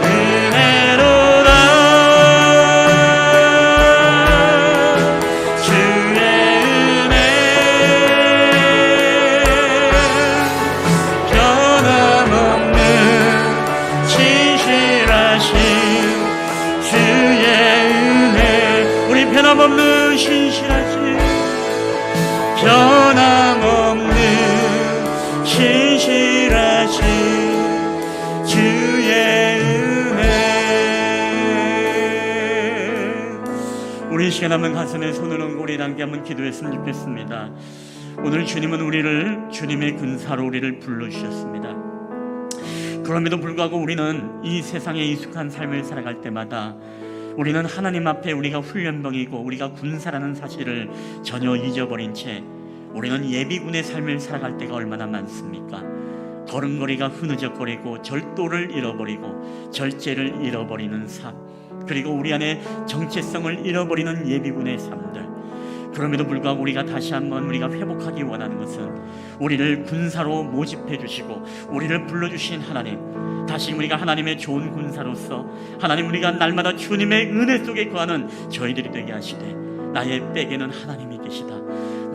은혜로다 주의 은혜. 변함없는 신실하신 주의 은혜. 우리 변함없는 신실하신, 변함없는 신실하신 주의 은혜. 우리 시간 한번 가슴에 손을 얹고 우리 함께 한번 기도했으면 좋겠습니다. 오늘 주님은 우리를 주님의 근사로 우리를 불러주셨습니다. 그럼에도 불구하고 우리는 이 세상에 익숙한 삶을 살아갈 때마다 우리는 하나님 앞에 우리가 훈련병이고 우리가 군사라는 사실을 전혀 잊어버린 채 우리는 예비군의 삶을 살아갈 때가 얼마나 많습니까? 걸음걸이가 흐느적거리고 절도를 잃어버리고 절제를 잃어버리는 삶, 그리고 우리 안에 정체성을 잃어버리는 예비군의 삶들. 그럼에도 불구하고 우리가 다시 한번 우리가 회복하기 원하는 것은 우리를 군사로 모집해 주시고 우리를 불러주신 하나님, 다시 우리가 하나님의 좋은 군사로서 하나님, 우리가 날마다 주님의 은혜 속에 거하는 저희들이 되게 하시되 나의 백에는 하나님이 계시다.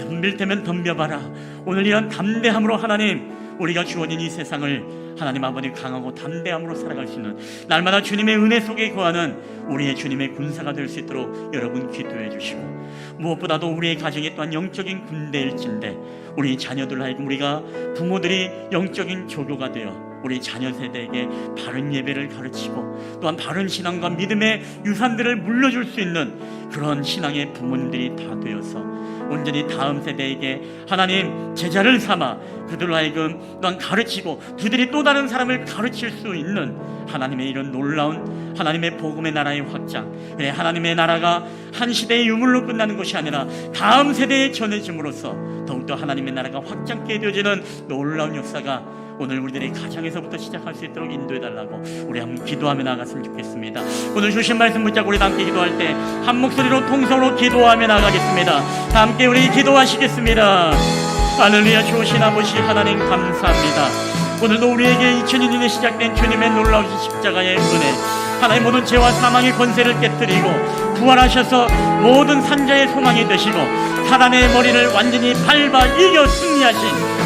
덤빌 때면 덤벼봐라. 오늘 이런 담대함으로 하나님, 우리가 주어진 이 세상을 하나님 아버지 강하고 담대함으로 살아갈 수 있는, 날마다 주님의 은혜 속에 거하는 우리의 주님의 군사가 될 수 있도록 여러분 기도해 주시고, 무엇보다도 우리의 가정이 또한 영적인 군대일진데 우리 자녀들 하여금 우리가 부모들이 영적인 조교가 되어 우리 자녀 세대에게 바른 예배를 가르치고 또한 바른 신앙과 믿음의 유산들을 물려줄 수 있는 그런 신앙의 부모님들이 다 되어서 온전히 다음 세대에게 하나님 제자를 삼아 그들로 하여금 또한 가르치고 그들이 또 다른 사람을 가르칠 수 있는 하나님의 이런 놀라운 하나님의 복음의 나라의 확장, 그래 하나님의 나라가 한 시대의 유물로 끝나는 것이 아니라 다음 세대에 전해짐으로써 더욱더 하나님의 나라가 확장케 되어지는 놀라운 역사가 오늘 우리들의 가정에서부터 시작할 수 있도록 인도해달라고 우리 한번 기도하며 나아갔으면 좋겠습니다. 오늘 주신 말씀 붙잡고 우리 다 함께 기도할 때 한 목소리로 통성으로 기도하며 나아가겠습니다. 다 함께 우리 기도하시겠습니다. 할렐루야. 좋으신 아버지 하나님 감사합니다. 오늘도 우리에게 2002년에 시작된 주님의 놀라우신 십자가의 은혜, 하나님 모든 죄와 사망의 권세를 깨뜨리고 부활하셔서 모든 산자의 소망이 되시고 사단의 머리를 완전히 밟아 이겨 승리하신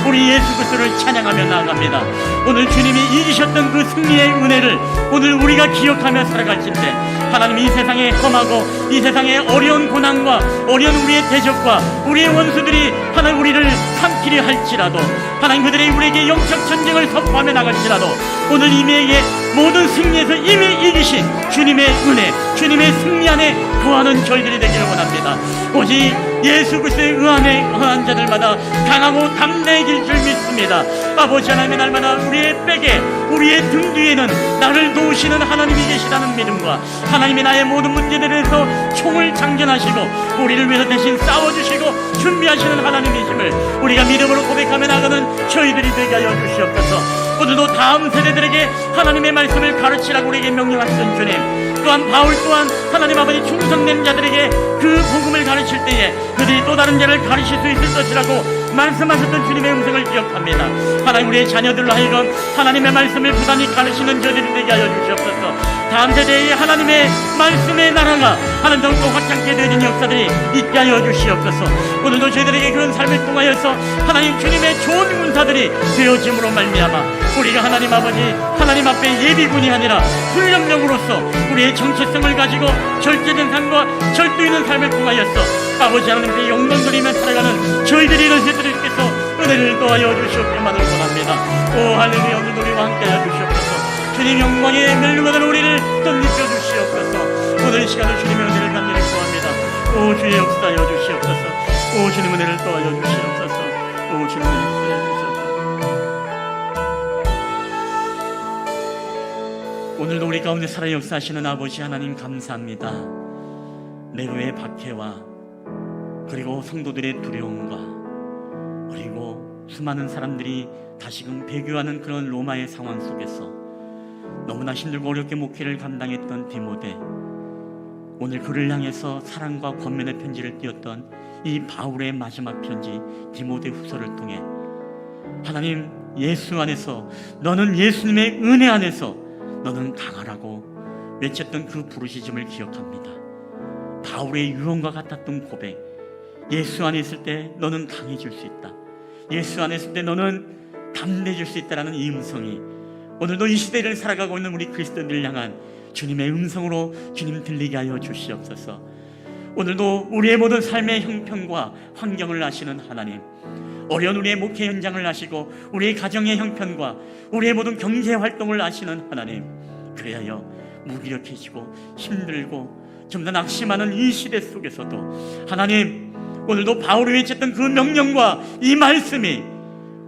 우리 예수 그리스도를 찬양하며 나아갑니다. 오늘 주님이 이기셨던 그 승리의 은혜를 오늘 우리가 기억하며 살아갈진대 하나님, 이 세상에 험하고 이 세상에 어려운 고난과 어려운 우리의 대적과 우리의 원수들이 하나님 우리를 삼키려 할지라도, 하나님 그들이 우리에게 영적 전쟁을 선포하며 나갈지라도 오늘 이미에게 모든 승리에서 이미 이기신 주님의 은혜, 주님의 승리 안에 거하는 저희들이 되기를 원합니다. 오직 예수 그리스도의 의한 자들마다 강하고 담대해질 줄 믿습니다. 아버지 하나님의 날마다 우리의 백에 우리의 등 뒤에는 나를 도우시는 하나님이 계시다는 믿음과 하나님이 나의 모든 문제들에서 총을 장전하시고 우리를 위해서 대신 싸워주시고 준비하시는 하나님이심을 우리가 믿음으로 고백하며 나가는 저희들이 되게 하여 주시옵소서. 오늘도 다음 세대들에게 하나님의 말씀을 가르치라고 우리에게 명령하시던 주님, 또한 바울 또한 하나님 아버지 충성된 자들에게 그 복음을 가르칠 때에 그들이 또 다른 자를 가르칠 수 있을 것이라고 말씀하셨던 주님의 음성을 기억합니다. 하나님, 우리의 자녀들로 하여금 하나님의 말씀을 부단히 가르치는 저들이 되게 하여 주시옵소서. 다음 세대의 하나님의 말씀의 나라가 하나님 더욱더 확장케 되는 역사들이 있게 하여 주시옵소서. 오늘도 저희들에게 그런 삶을 통하여서 하나님 주님의 좋은 군사들이 되어짐으로 말미암아 우리가 하나님 아버지 하나님 앞에 예비군이 아니라 훈련병으로서 우리의 정체성을 가지고 절제된 삶과 절도 있는 삶을 통하여서 아버지 하나님께 영광 돌리며 살아가는 저희들이 이룰 수 있도록 은혜를 더하여 주시옵기만을 원합니다. 오 할렐루야. 오늘도 우리와 함께 하여 주시옵소서. 주님 영광의 멜루가를 우리를 덧입혀 주시옵소서. 오늘 이 시간을 주님의 은혜를 간절히 구합니다. 오 주의 역사하여 주시옵소서. 오 주님 은혜를 더하여 주시옵소서. 오 주님 은혜를 더하여 주시옵소서. 오늘도 우리 가운데 살아 역사하시는 아버지 하나님 감사합니다. 내로의 박해와 그리고 성도들의 두려움과 그리고 수많은 사람들이 다시금 배교하는 그런 로마의 상황 속에서 너무나 힘들고 어렵게 목회를 감당했던 디모데, 오늘 그를 향해서 사랑과 권면의 편지를 띄웠던 이 바울의 마지막 편지 디모데 후서를 통해 하나님 예수 안에서, 너는 예수님의 은혜 안에서 너는 강하라고 외쳤던 그 부르짖음을 기억합니다. 바울의 유언과 같았던 고백, 예수 안에 있을 때 너는 강해질 수 있다, 예수 안에 있을 때 너는 담대해질 수 있다라는 이 음성이 오늘도 이 시대를 살아가고 있는 우리 그리스도인들을 향한 주님의 음성으로 주님 들리게 하여 주시옵소서. 오늘도 우리의 모든 삶의 형편과 환경을 아시는 하나님, 어려운 우리의 목회 현장을 아시고 우리의 가정의 형편과 우리의 모든 경제 활동을 아시는 하나님, 그래야 무기력해지고 힘들고 좀 더 낙심하는 이 시대 속에서도 하나님, 오늘도 바울이 외쳤던 그 명령과 이 말씀이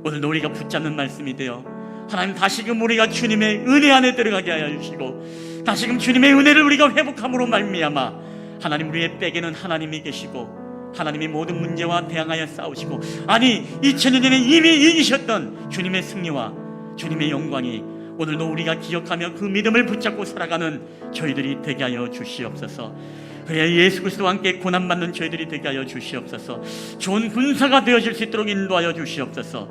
오늘도 우리가 붙잡는 말씀이 되어 하나님 다시금 우리가 주님의 은혜 안에 들어가게 하여 주시고 다시금 주님의 은혜를 우리가 회복함으로 말미암아 하나님 우리의 백에는 하나님이 계시고 하나님이 모든 문제와 대항하여 싸우시고 아니 2000년 전에 이미 이기셨던 주님의 승리와 주님의 영광이 오늘도 우리가 기억하며 그 믿음을 붙잡고 살아가는 저희들이 되게 하여 주시옵소서. 그래야 예수 그리스도와 함께 고난받는 저희들이 되게 하여 주시옵소서. 좋은 군사가 되어질 수 있도록 인도하여 주시옵소서.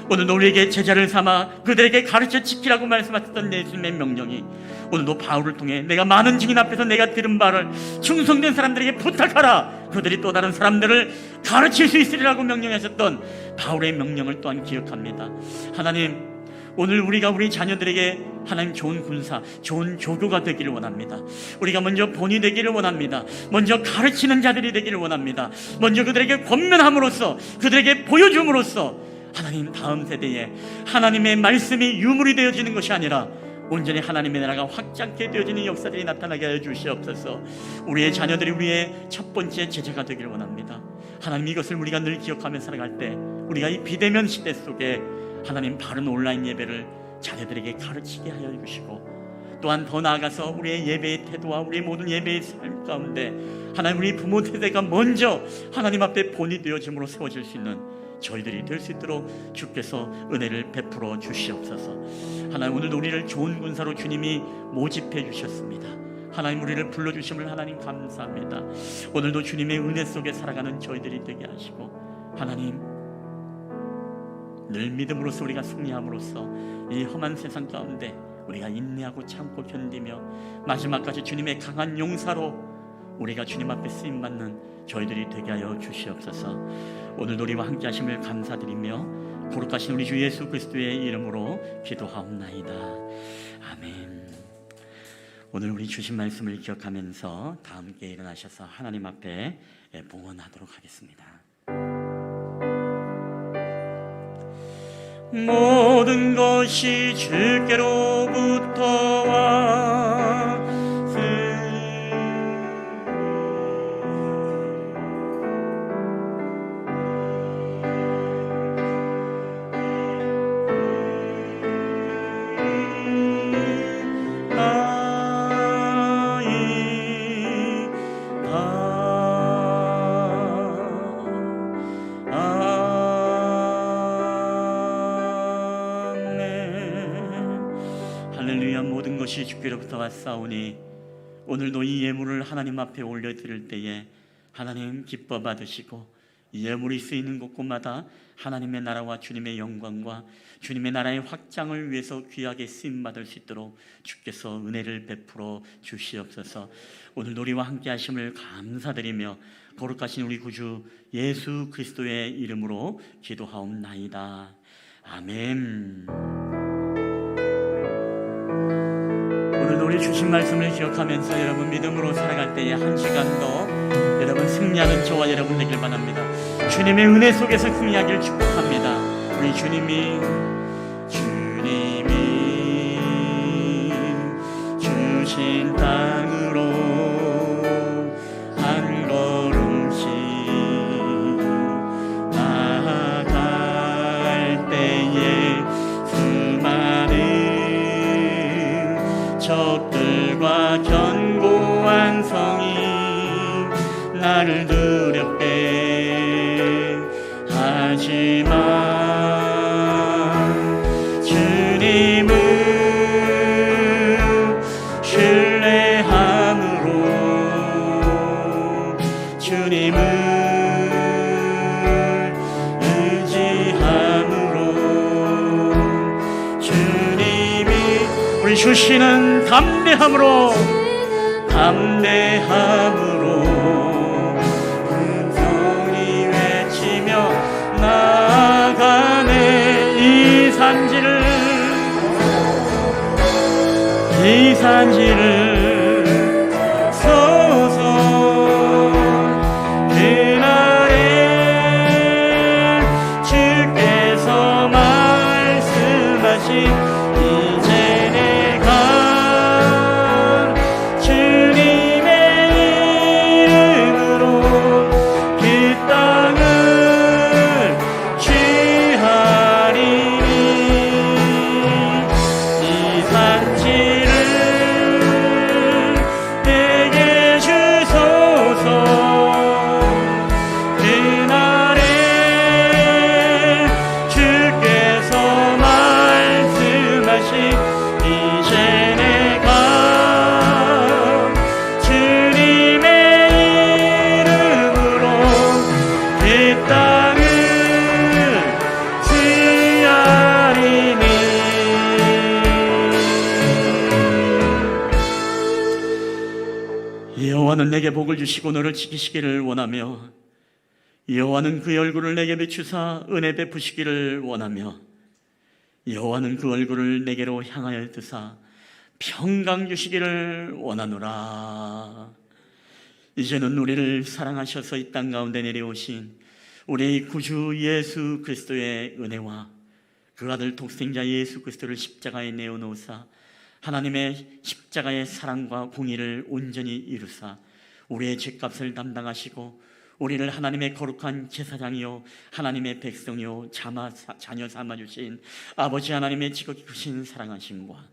오늘도 우리에게 제자를 삼아 그들에게 가르쳐 지키라고 말씀하셨던 예수님의 명령이 오늘도 바울을 통해 내가 많은 증인 앞에서 내가 들은 바를 충성된 사람들에게 부탁하라, 그들이 또 다른 사람들을 가르칠 수 있으리라고 명령하셨던 바울의 명령을 또한 기억합니다. 하나님, 오늘 우리가 우리 자녀들에게 하나님 좋은 군사, 좋은 조교가 되기를 원합니다. 우리가 먼저 본이 되기를 원합니다. 먼저 가르치는 자들이 되기를 원합니다. 먼저 그들에게 권면함으로써 그들에게 보여줌으로써 하나님 다음 세대에 하나님의 말씀이 유물이 되어지는 것이 아니라 온전히 하나님의 나라가 확장케 되어지는 역사들이 나타나게 하여 주시옵소서. 우리의 자녀들이 우리의 첫 번째 제자가 되기를 원합니다. 하나님, 이것을 우리가 늘 기억하며 살아갈 때 우리가 이 비대면 시대 속에 하나님 바른 온라인 예배를 자녀들에게 가르치게 하여 주시고 또한 더 나아가서 우리의 예배의 태도와 우리의 모든 예배의 삶 가운데 하나님 우리 부모 세대가 먼저 하나님 앞에 본이 되어짐으로 세워질 수 있는 저희들이 될 수 있도록 주께서 은혜를 베풀어 주시옵소서. 하나님, 오늘도 우리를 좋은 군사로 주님이 모집해 주셨습니다. 하나님, 우리를 불러주심을 하나님 감사합니다. 오늘도 주님의 은혜 속에 살아가는 저희들이 되게 하시고 하나님, 늘 믿음으로써 우리가 승리함으로써 이 험한 세상 가운데 우리가 인내하고 참고 견디며 마지막까지 주님의 강한 용사로 우리가 주님 앞에 쓰임받는 저희들이 되게 하여 주시옵소서. 오늘도 우리와 함께 하심을 감사드리며 거룩하신 우리 주 예수 그리스도의 이름으로 기도하옵나이다. 아멘. 오늘 우리 주신 말씀을 기억하면서 다 함께 일어나셔서 하나님 앞에 봉헌하도록 하겠습니다. 모든 것이 주께로부터 왔으니 모든 것이 주께로부터 왔사오니 오늘도 이 예물을 하나님 앞에 올려드릴 때에 하나님 기뻐 받으시고 이 예물이 쓰이는 곳곳마다 하나님의 나라와 주님의 영광과 주님의 나라의 확장을 위해서 귀하게 쓰임받을 수 있도록 주께서 은혜를 베풀어 주시옵소서. 오늘 우리와 함께 하심을 감사드리며 거룩하신 우리 구주 예수 그리스도의 이름으로 기도하옵나이다. 아멘. 오늘도 우리 주신 말씀을 기억하면서 여러분 믿음으로 살아갈 때에 한 시간 더 여러분 승리하는 저와 여러분 되길 바랍니다. 주님의 은혜 속에서 승리하기를 축복합니다. 우리 주님이 주신 땅으로 한 걸음씩 나아갈 때에 수많은 적들과 견고한 성이 나를 두렵게 하지만 주님을 신뢰함으로 주님을 의지함으로 주님이 우리 주시는 담대함으로 소리 외치며 나아가네. 이 산지를 서서 그날에 주께서 말씀하신 이제 내가 주님의 이름으로 그 땅을 취하리니 땅을 지하리니. 여호와는 내게 복을 주시고 너를 지키시기를 원하며, 여호와는 그 얼굴을 내게 비추사 은혜 베푸시기를 원하며, 여호와는 그 얼굴을 내게로 향하여 드사 평강 주시기를 원하노라. 이제는 우리를 사랑하셔서 이 땅 가운데 내려오신 우리 구주 예수 그리스도의 은혜와 그 아들 독생자 예수 그리스도를 십자가에 내어놓으사 하나님의 십자가의 사랑과 공의를 온전히 이루사 우리의 죄값을 담당하시고 우리를 하나님의 거룩한 제사장이요 하나님의 백성이요 자녀 삼아주신 아버지 하나님의 지극히 크신 사랑하심과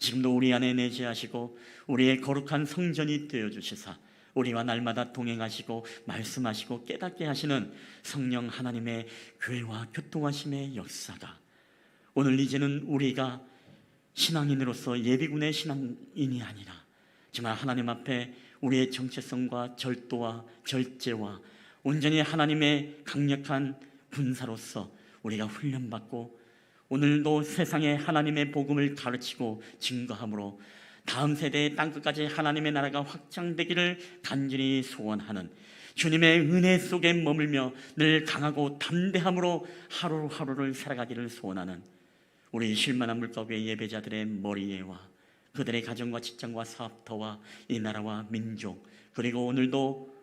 지금도 우리 안에 내재하시고 우리의 거룩한 성전이 되어주시사 우리와 날마다 동행하시고 말씀하시고 깨닫게 하시는 성령 하나님의 교회와 교통하심의 역사가 오늘 이제는 우리가 신앙인으로서 예비군의 신앙인이 아니라 정말 하나님 앞에 우리의 정체성과 절도와 절제와 온전히 하나님의 강력한 군사로서 우리가 훈련받고 오늘도 세상에 하나님의 복음을 가르치고 증거함으로 다음 세대의 땅끝까지 하나님의 나라가 확장되기를 간절히 소원하는 주님의 은혜 속에 머물며 늘 강하고 담대함으로 하루하루를 살아가기를 소원하는 우리 쉴만한 물가의 예배자들의 머리에와 그들의 가정과 직장과 사업터와 이 나라와 민족 그리고 오늘도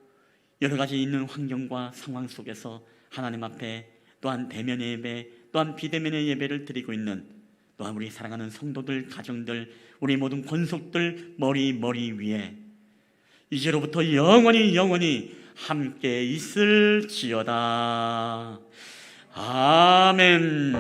여러 가지 있는 환경과 상황 속에서 하나님 앞에 또한 대면의 예배 또한 비대면의 예배를 드리고 있는 또한 우리 사랑하는 성도들 가정들 우리 모든 권속들 머리 위에 이제로부터 영원히 함께 있을지어다. 아멘.